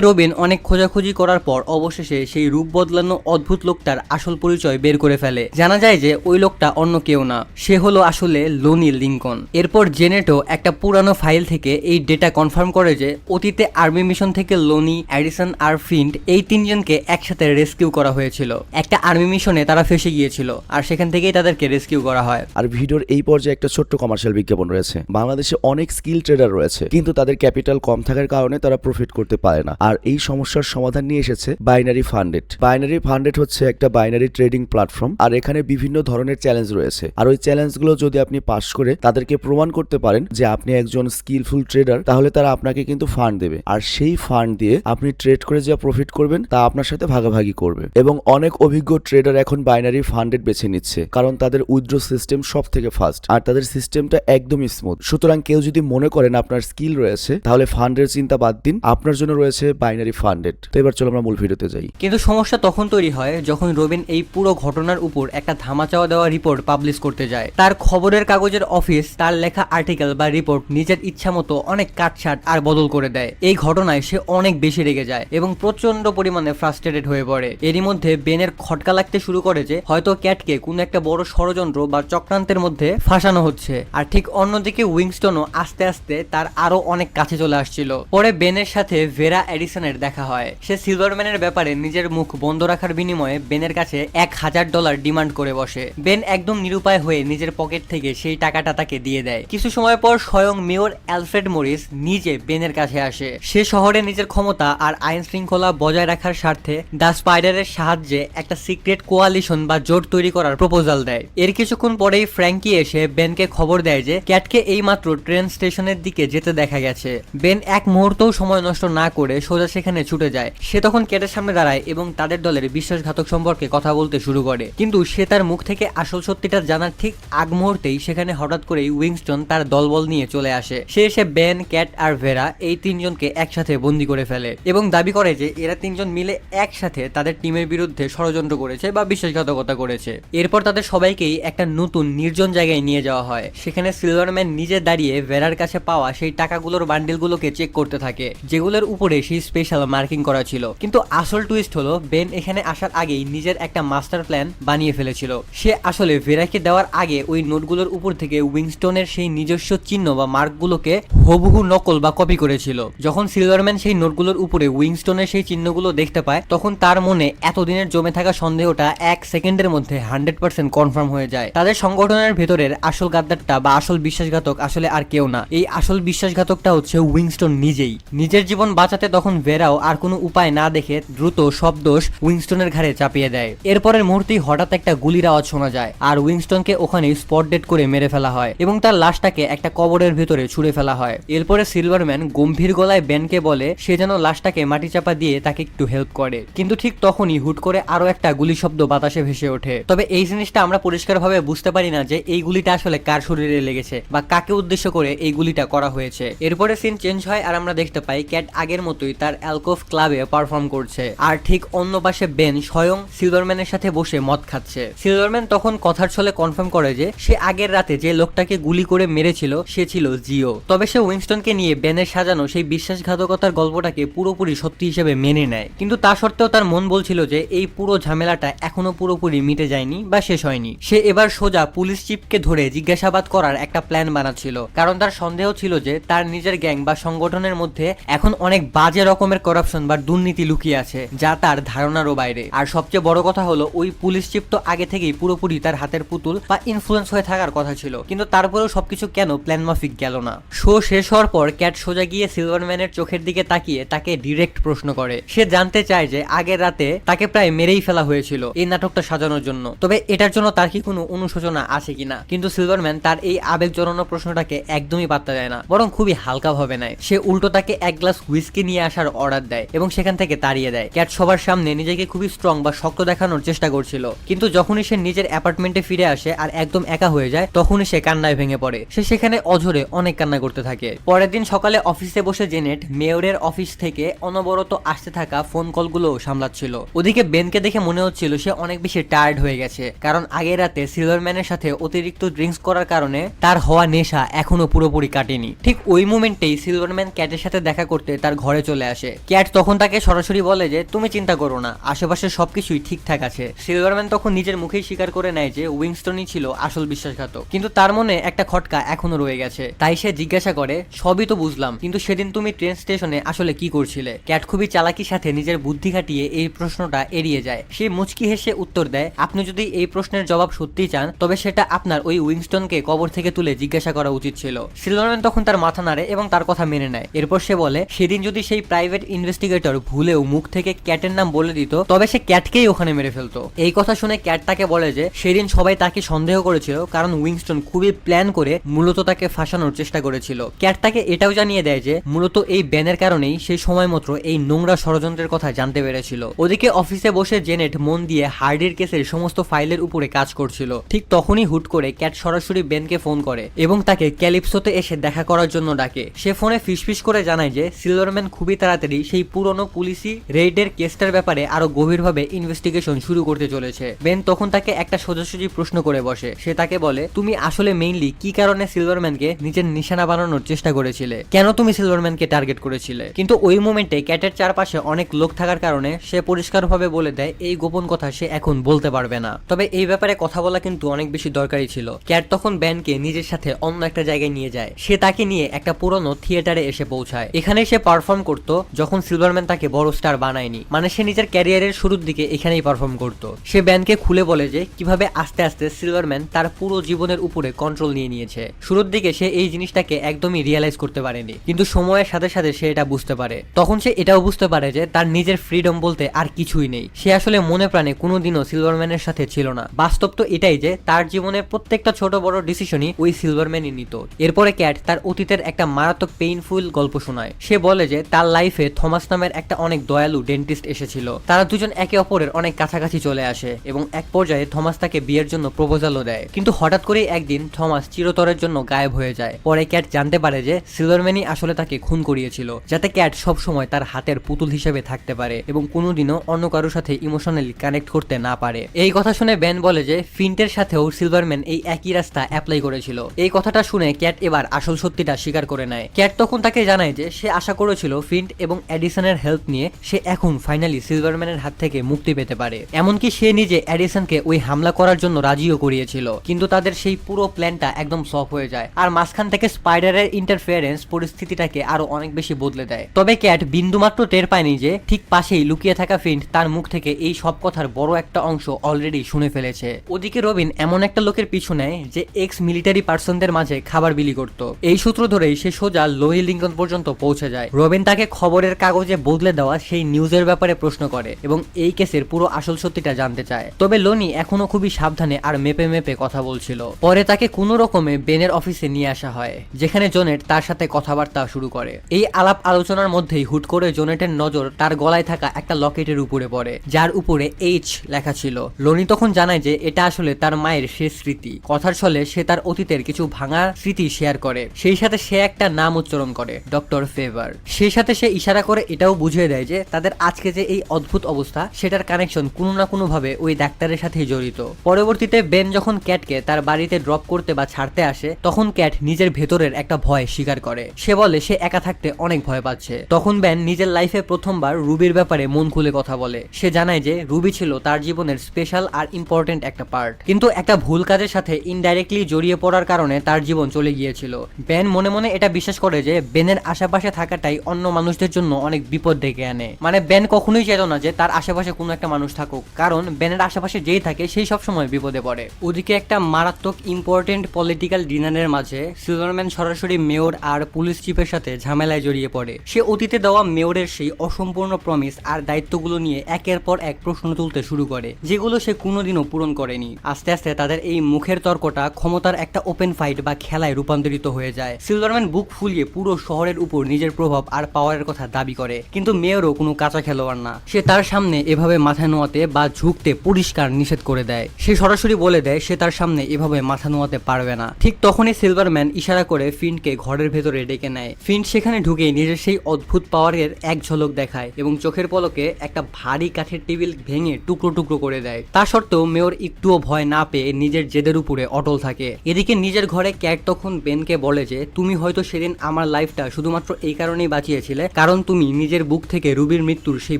রবিন অনেক খোঁজাখুঁজি করার পর অবশেষে সেই রূপ বদলানো অদ্ভুত লোকটার আসল পরিচয় বের করে ফেলে। জানা যায় যে ওই লোকটা অন্য কেউ না, সে হলো আসলে লোনি লিঙ্কন। এরপর জেনেটও একটা পুরানো ফাইল থেকে এই ডেটা কনফার্ম করে যে অতীতে আর্মি মিশন থেকে লোনি, অ্যাডিসন আর ফিন্ট এই তিনজনকে একসাথে রেস্কিউ করা হয়েছিল। একটা আর্মি মিশনে তারা ফেসে গিয়েছিল আর সেখান থেকেই তাদেরকে রেস্কিউ করা হয়। আর ভিডিওর এই পর্যায়ে একটা ছোট্ট কমার্শিয়াল বিজ্ঞাপন রয়েছে। বাংলাদেশে অনেক স্কিল ট্রেডার রয়েছে, কিন্তু তাদের ক্যাপিটাল কম থাকার কারণে তারা প্রফিট করতে পারে না। আর এই সমস্যার সমাধান নিয়ে এসেছে বাইনারি ফান্ডেড। বাইনারি ফান্ডেড হচ্ছে একটা বাইনারি ট্রেডিং প্ল্যাটফর্ম, আর এখানে বিভিন্ন ধরনের চ্যালেঞ্জ রয়েছে। আর ওই চ্যালেঞ্জগুলো যদি আপনি পাস করে তাদেরকে প্রমাণ করতে পারেন যে আপনি একজন স্কিলফুল ট্রেডার, তাহলে তারা আপনাকে কিন্তু ফান্ড দেবে। আর সেই ফান্ড দিয়ে আপনি ট্রেড করে যা প্রফিট করবেন তা আপনার সাথে ভাগাভাগি করবে। এবং অনেক অভিজ্ঞ ট্রেডার এখন বাইনারি ফান্ডেড বেছে নিচ্ছে, কারণ তাদের উইথড্র সিস্টেম সব থেকে ফাস্ট আর তাদের সিস্টেমটা একদমই স্মুথ। সুতরাং কেউ যদি মনে করেন আপনার স্কিল রয়েছে, তাহলে ফান্ডের চিন্তা বাদ দিন, আপনার জন্য রয়েছে বাইনারি ফান্ডেড। তো এবার চলো আমরা মূল ভিডিওতে যাই। কিন্তু সমস্যা তখন তৈরি হয় যখন রবিন এই পুরো ঘটনার উপর একটা ধামাচাওয়া দেওয়া রিপোর্ট পাবলিশ করতে যায়। তার খবরের কাগজের অফিস তার লেখা আর্টিকেল বা রিপোর্ট নিজের ইচ্ছা মতো অনেক কাটছাট আর বদল করে দেয়। এই ঘটনায় সে অনেক বেশি রেগে যায় এবং প্রচন্ড পরিমাণে ফ্রাস্ট্রেটেড হয়ে পড়ে। এরই মধ্যে বেনের খটকা লাগতে শুরু করে যে হয়তো ক্যাটকে কোনো একটা বড় ষড়যন্ত্র বা চক্রান্তের মধ্যে ফাঁসানো হচ্ছে। আর ঠিক অন্যদিকে উইংস্টনও আস্তে আস্তে তার আরো অনেক কাছে চলে আসছিল। পরে বেনের সাথে ভেরা এডিসনের দেখা হয়। সে সিলভারম্যানের ব্যাপারে নিজের মুখ বন্ধ রাখার বিনিময়ে বেনের কাছে $1000 ডিমান্ড করে বসে। বেন একদম নিরুপায় হয়ে নিজের পকেট থেকে সেই টাকাটা তাকে দিয়ে দেয়। কিছু সময় পর স্বয়ং মেয়র অ্যালফ্রেড মরিস নিজে বেনের কাছে আসে। সে শহরে নিজের ক্ষমতা আর আইন শৃঙ্খলা বজায় রাখার স্বার্থে দ্য স্পাইডারের সাহায্যে একটা সিক্রেট কোয়ালিশন বা জোট তৈরি করার প্রপোজাল দেয়। এর কিছুক্ষণ পরেই ফ্র্যাঙ্কি এসে বেনকে খবর দেয় যে ক্যাটকে এইমাত্র ট্রেন স্টেশনের দিকে যেতে দেখা গেছে। বেন এক মুহূর্তও সময় নষ্ট না করে সোজা সেখানে ছুটে যায়। সে তখন ক্যাটের সামনে দাঁড়ায় এবং তাদের দলের বিশ্বাসঘাতক সম্পর্কে কথা বলতে শুরু করে। কিন্তু সে তার মুখ থেকে আসল সত্যিটা জানার ঠিক আগ মুহূর্তেই সেখানে হঠাৎ করেই উইংস্টন তার দলবল নিয়ে চলে আসে। সে এসে বেন, ক্যাট আর ভেরা এই তিনজনকে একসাথে বন্দী করে ফেলে এবং দাবি করে যে এরা তিনজন মিলে একসাথে তাদের টিমের বিরুদ্ধে ষড়যন্ত্র করেছে বা বিশ্বাসঘাতকতা করেছে। এরপর তাদের সবাইকেই একটা নতুন নির্জন জায়গায় নিয়ে যাওয়া হয়। সেখানে সিলভারম্যান নিজে দাঁড়িয়ে ভেরার কাছে পাওয়া সেই টাকাগুলোর বান্ডিলগুলোকে চেক করতে থাকে, যেগুলোর উপরে সেই স্পেশাল মার্কিং করা ছিল। কিন্তু আসল টুইস্ট হলো বেন এখানে আসার আগেই নিজের একটা মাস্টার প্ল্যান বানিয়ে ফেলেছিল। সে আসলে ভেরাকে দেওয়ার আগে ওই নোটগুলোর উপর থেকে উইংস্টনের সেই নিজস্ব চিহ্ন বা মার্কগুলোকে হুবহু নকল বা কপি করেছিল। যখন সিলভারম্যান সেই নোটগুলোর উপরে উইংস্টনের সেই চিহ্নগুলো দেখতে পায়, তখন তার মনে এতদিনের জমে থাকা সন্দেহটা 1 সেকেন্ডের মধ্যে 100% কনফার্ম হয়ে যায়। তাদের সংগঠনের ভেতরের আসল গাদ্দারটা বা আসল বিশ্বাসঘাতক আসলে আর কেউ না, এই আসল বিশ্বাসঘাতকটা হচ্ছে উইংস্টন নিজেই। নিজের জীবন বাঁচাতে তখন ভেরাও আর কোনো উপায় না দেখে দ্রুত সব দোষ উইংস্টনের ঘাড়ে চাপিয়ে দেয়। এরপরের মুহূর্তেই হঠাৎ একটা গুলির আওয়াজ শোনা যায় আর উইংস্টনকে ওখানেই স্পট ডেড করে মেরে ফেলা হয় এবং তার লাশটাকে একটা কবরের ভেতরে ছুঁড়ে ফেলা হয়। এরপরে সিলভারম্যান গম্ভীর গলায় বেনকে বলে সে যেন লাশটাকে মাটি চাপা দিয়ে তাকে একটু হেল্প করে। কিন্তু ঠিক তখনই হুট করে আরো একটা গুলি শব্দ বাতাসে ভেসে ওঠে। তবে এই জিনিসটা আমরা পরিষ্কারভাবে বুঝতে পারি না যে এই গুলিটা আসলে কার শরীরে লেগেছে বা কাকে উদ্দেশ্য করে এই গুলিটা করা হয়েছে। এরপরে সিন চেঞ্জ হয় আর আমরা দেখতে পাই ক্যাট আগের মতোই তার অ্যালকোভ ক্লাবে পারফর্ম করছে আর ঠিক অন্য পাশে বেন স্বয়ং সিলভারম্যানের সাথে বসে মদ খাচ্ছে। সিলভারম্যান তখন কথার ছলে কনফার্ম করে যে সে আগের রাতে যে লোকটাকে গুলি করে মেরেছিল সে ছিল জিও। তবে সে উইংস্টনকে নিয়ে বেনের সাজানো সেই বিশ্বাসঘাতকতার গল্পটাকে পুরোপুরি সত্যি হিসেবে মেনে নেয়। কিন্তু তা সত্ত্বেও তার মন বলছিল যে এই পুরো ঝামেলাটা এখনো পুরোপুরি মিটে যায়নি বা শেষ হয়নি। সে এবার সোজা পুলিশ চিফকে ধরে জিজ্ঞাসাবাদ করার একটা প্ল্যান বানাচ্ছিল, কারণ তার সন্দেহ ছিল যে তার নিজের গ্যাং বা সংগঠনের মধ্যে এখন অনেক বাজে রকমের করাপশন বা দুর্নীতি লুকিয়ে আছে যা তার ধারণারও বাইরে। আর সবচেয়ে বড় কথা হলো ওই পুলিশ চিফ তো আগে থেকেই পুরোপুরি তার হাতের পুতুল বা ইনফ্লুয়েন্স হয়ে থাকার কথা ছিল, কিন্তু তারপরেও সবকিছু কেন প্ল্যান মাফিক গেল না। শো শেষ হওয়ার পর ক্যাট সোজা গিয়ে সিলভারম্যানের চোখের দিকে তাকিয়ে তাকে ডিরেক্ট প্রশ্ন করে। সে জানতে চায় যে আগের রাতে তাকে প্রায় মেরেই ফেলা হয়েছিল এই নাটকটা সাজানোর জন্য, তবে এটার জন্য তার কি কোনো অনুশোচনা আছে কিনা। কিন্তু সিলভারম্যান তার এই আবেগ জড়ানো প্রশ্নটাকে একদমই পাত্তা দেয় না, বরং খুবই হালকা ভাবে নেয়। সে উল্টো তাকে এক গ্লাস হুইস্কি নিয়ে আসার অর্ডার দেয় এবং সেখান থেকে তাড়িয়ে দেয়। ক্যাট সবার সামনে নিজেকে খুবই স্ট্রং বা শক্ত দেখানোর চেষ্টা করছিল, কিন্তু যখনই সে নিজের অ্যাপার্টমেন্টে ফিরে আসে আর একদম একা হয়ে যায় তখনই সে কান্নায় ভেঙে পড়ে। সে সেখানে অঝরে অনেক কান্না করতে থাকে। পরের দিন সকালে অফিসে বসে জেনেট মেয়রের অফিস থেকে অনবরত আসতে থাকা ফোন কলগুলো সামলাচ্ছিল। ওদিকে বেনকে দেখে মনে হচ্ছিল সে অনেক বেশি টায়ার্ড হয়ে গেছে, কারণ আগের রাতে সিলভারম্যানের সাথে অতিরিক্ত ড্রিঙ্কস করার কারণে তার হওয়া নেশা এখন এখনো পুরোপুরি কাটেনি। ঠিক ওই মোমেন্টেই সিলভারম্যান ক্যাটের সাথে দেখা করতে তার ঘরে চলে আসে। ক্যাট তখন তাকে সরাসরি বলে যে তুমি চিন্তা করো না, আশেপাশে সবকিছুই ঠিকঠাক আছে। সিলভারম্যান তখন নিজের মুখেই স্বীকার করে নেয় যে উইংস্টনই ছিল আসল বিশ্বাসঘাতক, কিন্তু তার মনে একটা খটকা এখনো রয়ে গেছে। তাই সে জিজ্ঞাসা করে, সবই তো বুঝলাম, কিন্তু সেদিন তুমি ট্রেন স্টেশনে আসলে কি করছিলে? ক্যাট খুবই চালাকির সাথে নিজের বুদ্ধি খাটিয়ে এই প্রশ্নটা এড়িয়ে যায়। সে মুচকি হেসে উত্তর দেয়, আপনি যদি এই প্রশ্নের জবাব সত্যি চান তবে সেটা আপনার ওই উইংস্টনকে কবর থেকে তুলে জিজ্ঞাসা করা উচিত ছিল। সিলভারম্যান তখন তার মাথা নাড়ে এবং তার কথা মেনে নেয়। এরপর সে বলে, সেদিন যদি সেই প্রাইভেট ইনভেস্টিগেটর ভুলেও মুখ থেকে ক্যাটের নাম বলে দিত তবে সে ক্যাটকেই ওখানে মেরে ফেলতো। এই কথা শুনে ক্যাট তাকে বলে যে সেদিন সবাই তাকে সন্দেহ করেছিল কারণ উইংস্টন খুবই প্ল্যান করে মূলত তাকে ফাঁসানোর চেষ্টা করেছিল। ক্যাট তাকে এটাও জানিয়ে দেয় যে মূলত এই ব্যানের কারণেই সেই সময় মাত্র এই নোংরা ষড়যন্ত্রের কথা জানতে পেরেছিল। ওদিকে অফিসে বসে জেনেট মন দিয়ে হার্ডির কেসের সমস্ত ফাইলের উপরে কাজ করছিল। ঠিক তখনই হুট করে ক্যাট সরাসরি বেনকে ফোন করে এবং তাকে ক্যালিপসোতে এসে দেখা করার জন্য ডাকে। সে ফোনে ফিসফিস করে জানায় যে সিলভারম্যান খুবই তাড়াতাড়ি সেই পুরনো পুলিশি রেইডের কেসটার ব্যাপারে আরো গভীরভাবে ইনভেস্টিগেশন শুরু করতে চলেছে। বেন তখন তাকে একটা সোজাসুজি প্রশ্ন করে বসে। সে তাকে বলে, তুমি আসলে মেইনলি কি কারণে সিলভারম্যানকে নিজের নিশানা বানানোর চেষ্টা করেছিলে? কেন তুমি সিলভারম্যানকে টার্গেট করেছিলে? কিন্তু ওই মোমেন্টে ক্যাটের চারপাশে অনেক লোক থাকার কারণে সে পরিষ্কারভাবে বলে দেয় এই গোপন কথা সে এখন বলতে পারবে না। তবে এই ব্যাপারে কথা বলা কিন্তু অনেক বেশি দরকারি ছিল। ক্যাট তখন ব্যানকে নিজের সাথে অন্য একটা জায়গায় নিয়ে যায়। সে তাকে নিয়ে একটা পুরনো থিয়েটারে এসে পৌঁছায়। এখানে সে পারফর্ম করতো যখন সিলভারম্যান তাকে বড় স্টার বানায়নি, মানে সে নিজের ক্যারিয়ারের শুরুর দিকে এখানেই পারফর্ম করতো। সে ব্যানকে খুলে বলে যে কিভাবে আস্তে আস্তে সিলভারম্যান তার পুরো জীবনের উপরে কন্ট্রোল নিয়ে নিয়েছে। শুরুর দিকে সে এই জিনিসটাকে একদমই রিয়েলাইজ করতে পারেনি, কিন্তু সময়ের সাথে সাথে সে এটা বুঝতে পারে। তখন সে এটাও বুঝতে পারে যে তার নিজের ফ্রিডম বলতে আর কিছুই নেই। সে আসলে মনে প্রাণে কোনোদিনও সিলভারম্যানের সাথে ছিল না। বাস্তব তো এটাই যে তার জীবনের প্রত্যেকটা ছোট বড় ডিসিশনই ওই সিলভারম্যানই নিত। এরপরে ক্যাট তার অতীতের একটা মারাত্মক পেইনফুল গল্প শোনায়। সে বলে যে তার লাইফে থমাস নামের একটা অনেক দয়ালু ডেন্টিস্ট এসেছিল। তারা দুজন একে অপরের অনেক কাছাকাছি চলে আসে এবং এক পর্যায়ে থমাস তাকে বিয়ের জন্য প্রপোজালও দেয়। কিন্তু হঠাৎ করেই একদিন থমাস চিরতরের জন্য গায়েব হয়ে যায়। পরে ক্যাট জানতে পারে যে সিলভারম্যানই আসলে তাকে খুন করিয়েছিল, যাতে ক্যাট সব সময় তার হাতের পুতুল হিসেবে থাকতে পারে এবং কোনোদিনও অন্য কারোর সাথে ইমোশনালি কানেক্ট করতে না পারে। এই কথা শুনে বেন বলে যে ফিন্টের সাথেও সিলভারম্যান এই একই রাস্তা অ্যাপ্লাই করেছিল। এই কথাটা শুনে ক্যাট এবার আসল সত্যিটা স্বীকার করে নেয়। ক্যাট তখন তাকে জানায় যে সে আশা করেছিল ফিন্ট এবং এডিসনের হেল্প নিয়ে সে এখন ফাইনালি সিলভারম্যানের হাত থেকে মুক্তি পেতে পারে। এমনকি সে নিজে এডিসনকে ওই হামলা করার জন্য রাজিও করিয়েছিল, কিন্তু তাদের সেই পুরো প্ল্যানটা একদম সফট হয়ে যায় আর মাঝখান থেকে স্পাইডারের ইন্টারফেয়ারেন্স পরিস্থিতিটাকে আরো অনেক বেশি বদলে দেয়। তবে ক্যাট বিন্দুমাত্র টের পায়নি যে ঠিক পাশেই লুকিয়ে থাকা ফিন্ট তার মুখ থেকে এই সব কথার বড় একটা অংশ অলরেডি শুনে ফেলেছে। ওদিকে রবিন এমন একটা লোকের পিছু নেয় যে এক্স মিলিটারি পার্সনদের মাঝে খাবার বিলি করত। এই সূত্র ধরেই সে সোজা লোহি লিঙ্কন পর্যন্ত পৌঁছে যায়। রবিন তাকে খবরের কাগজে বদলে দেওয়া সেই নিউজের ব্যাপারে প্রশ্ন করে এবং এই কেসের পুরো আসল সত্যিটা জানতে চায়। তবে লোনি এখনো খুবই সাবধানে আর মেপে মেপে কথা বলছিল। পরে তাকে কোনো রকমে বেনের অফিসে নিয়ে আসা হয়, যেখানে জোনেট তার সাথে কথাবার্তা শুরু করে। এই আলাপ আলোচনার মধ্যেই হুট করে জোনেটের নজর তার গলায় থাকা একটা লকেটের উপরে পড়ে, যার উপরে এইচ লেখা ছিল। লোনি তখন জানায় যে এটা আসলে তার মায়ের শেষ স্মৃতি। কথার ছলে সে তার অতীতের কিছু ভাঙা স্মৃতি শেয়ার করে। সেই সাথে সে একটা নাম উচ্চারণ করে, ডক্টর ফেভার। সেই সাথে সে ইশারা করে এটাও বুঝিয়ে দেয় যে তাদের আজকে যে এই অদ্ভুত অবস্থা সেটার কানেকশন কোনো না কোনো ভাবে ওই ডাক্তারের সাথেই জড়িত। পরবর্তীতে বেন যখন ক্যাটকে তার বাড়িতে ড্রপ করতে বা ছাড়তে আসে তখন ক্যাট নিজের ভেতরের একটা ভয় স্বীকার করে। সে বলে সে একা থাকতে অনেক ভয় পাচ্ছে। তখন বেন নিজের লাইফে প্রথমবার রুবির ব্যাপারে মন খুলে কথা বলে। সে জানায় যে রুবি ছিল তার জীবনের স্পেশাল আর ইম্পর্টেন্ট একটা পার্ট, কিন্তু একটা ভুল কাজের সাথে ইনডাইরেক্টলি জড়িয়ে পড়ার কারণে তার জীবন চলে গিয়েছিল। বেন মনে মনে এটা বিশ্বাস করে যে বেনের আশেপাশে থাকাটাই অন্য মানুষদের জন্য অনেক বিপদ ডেকে আনে। মানে বেন কখনোই চাইতো না যে তার আশেপাশে কোনো একটা মানুষ থাকুক, কারণ বেনের আশেপাশে যেই থাকে সেই সব সময় বিপদে পড়ে। ওদিকে একটা মারাত্মক ইম্পর্টেন্ট পলিটিক্যাল ডিনারের মাঝে সিলভারম্যান সরাসরি মেয়র আর পুলিশ চিফের সাথে ঝামেলায় জড়িয়ে পড়ে। সে অতীতে দেওয়া মেয়রের সেই অসম্পূর্ণ প্রমিস আর দায়িত্বগুলো নিয়ে একের পর এক প্রশ্ন তুলতে শুরু করে, যেগুলো সে কোনোদিনও পূরণ করেনি। আস্তে আস্তে তাদের এই মুখের তর্কটা ক্ষমতার একটা ওপেন ফাইট বা খেলায় রূপান্তরিত হয়ে যায়। সিলভারম্যান বুক ফুলিয়ে পুরো শহরের উপর নিজের প্রভাব আর পাওয়ারের কথা দাবি করে, কিন্তু মেয়রও কোনো কাঁচা খেলোয়াড় না। সে তার সামনে এভাবে মাথা নোয়াতে বা ঝুঁকতে পরিষ্কার নিষেধ করে দেয়। সে সরাসরি বলে দেয় সে তার সামনে এভাবে মাথা নোয়াতে পারবে না। ঠিক তখনই সিলভারম্যান ইশারা করে ফিন্টকে ঘরের ভেতরে ডেকে নেয়। ফিন্ট সেখানে ঢুকে নিজের সেই অদ্ভুত পাওয়ারের এক ঝলক দেখায় এবং চোখের পলকে একটা ভারী কাঠের টেবিল ভেঙে টুকরো টুকরো করে দেয়। তা সত্ত্বেও মেয়র একটুও ভয় না পেয়ে নিজের জেদের উপরে অটল থাকে। এদিকে নিজের ঘরে ক্যাট তখন তখন বেনকে বলে যে তুমি হয়তো সেদিন আমার লাইফটা শুধুমাত্র এই কারণেই বাঁচিয়েছিলে কারণ তুমি নিজের বুক থেকে রুবির মৃত্যুর সেই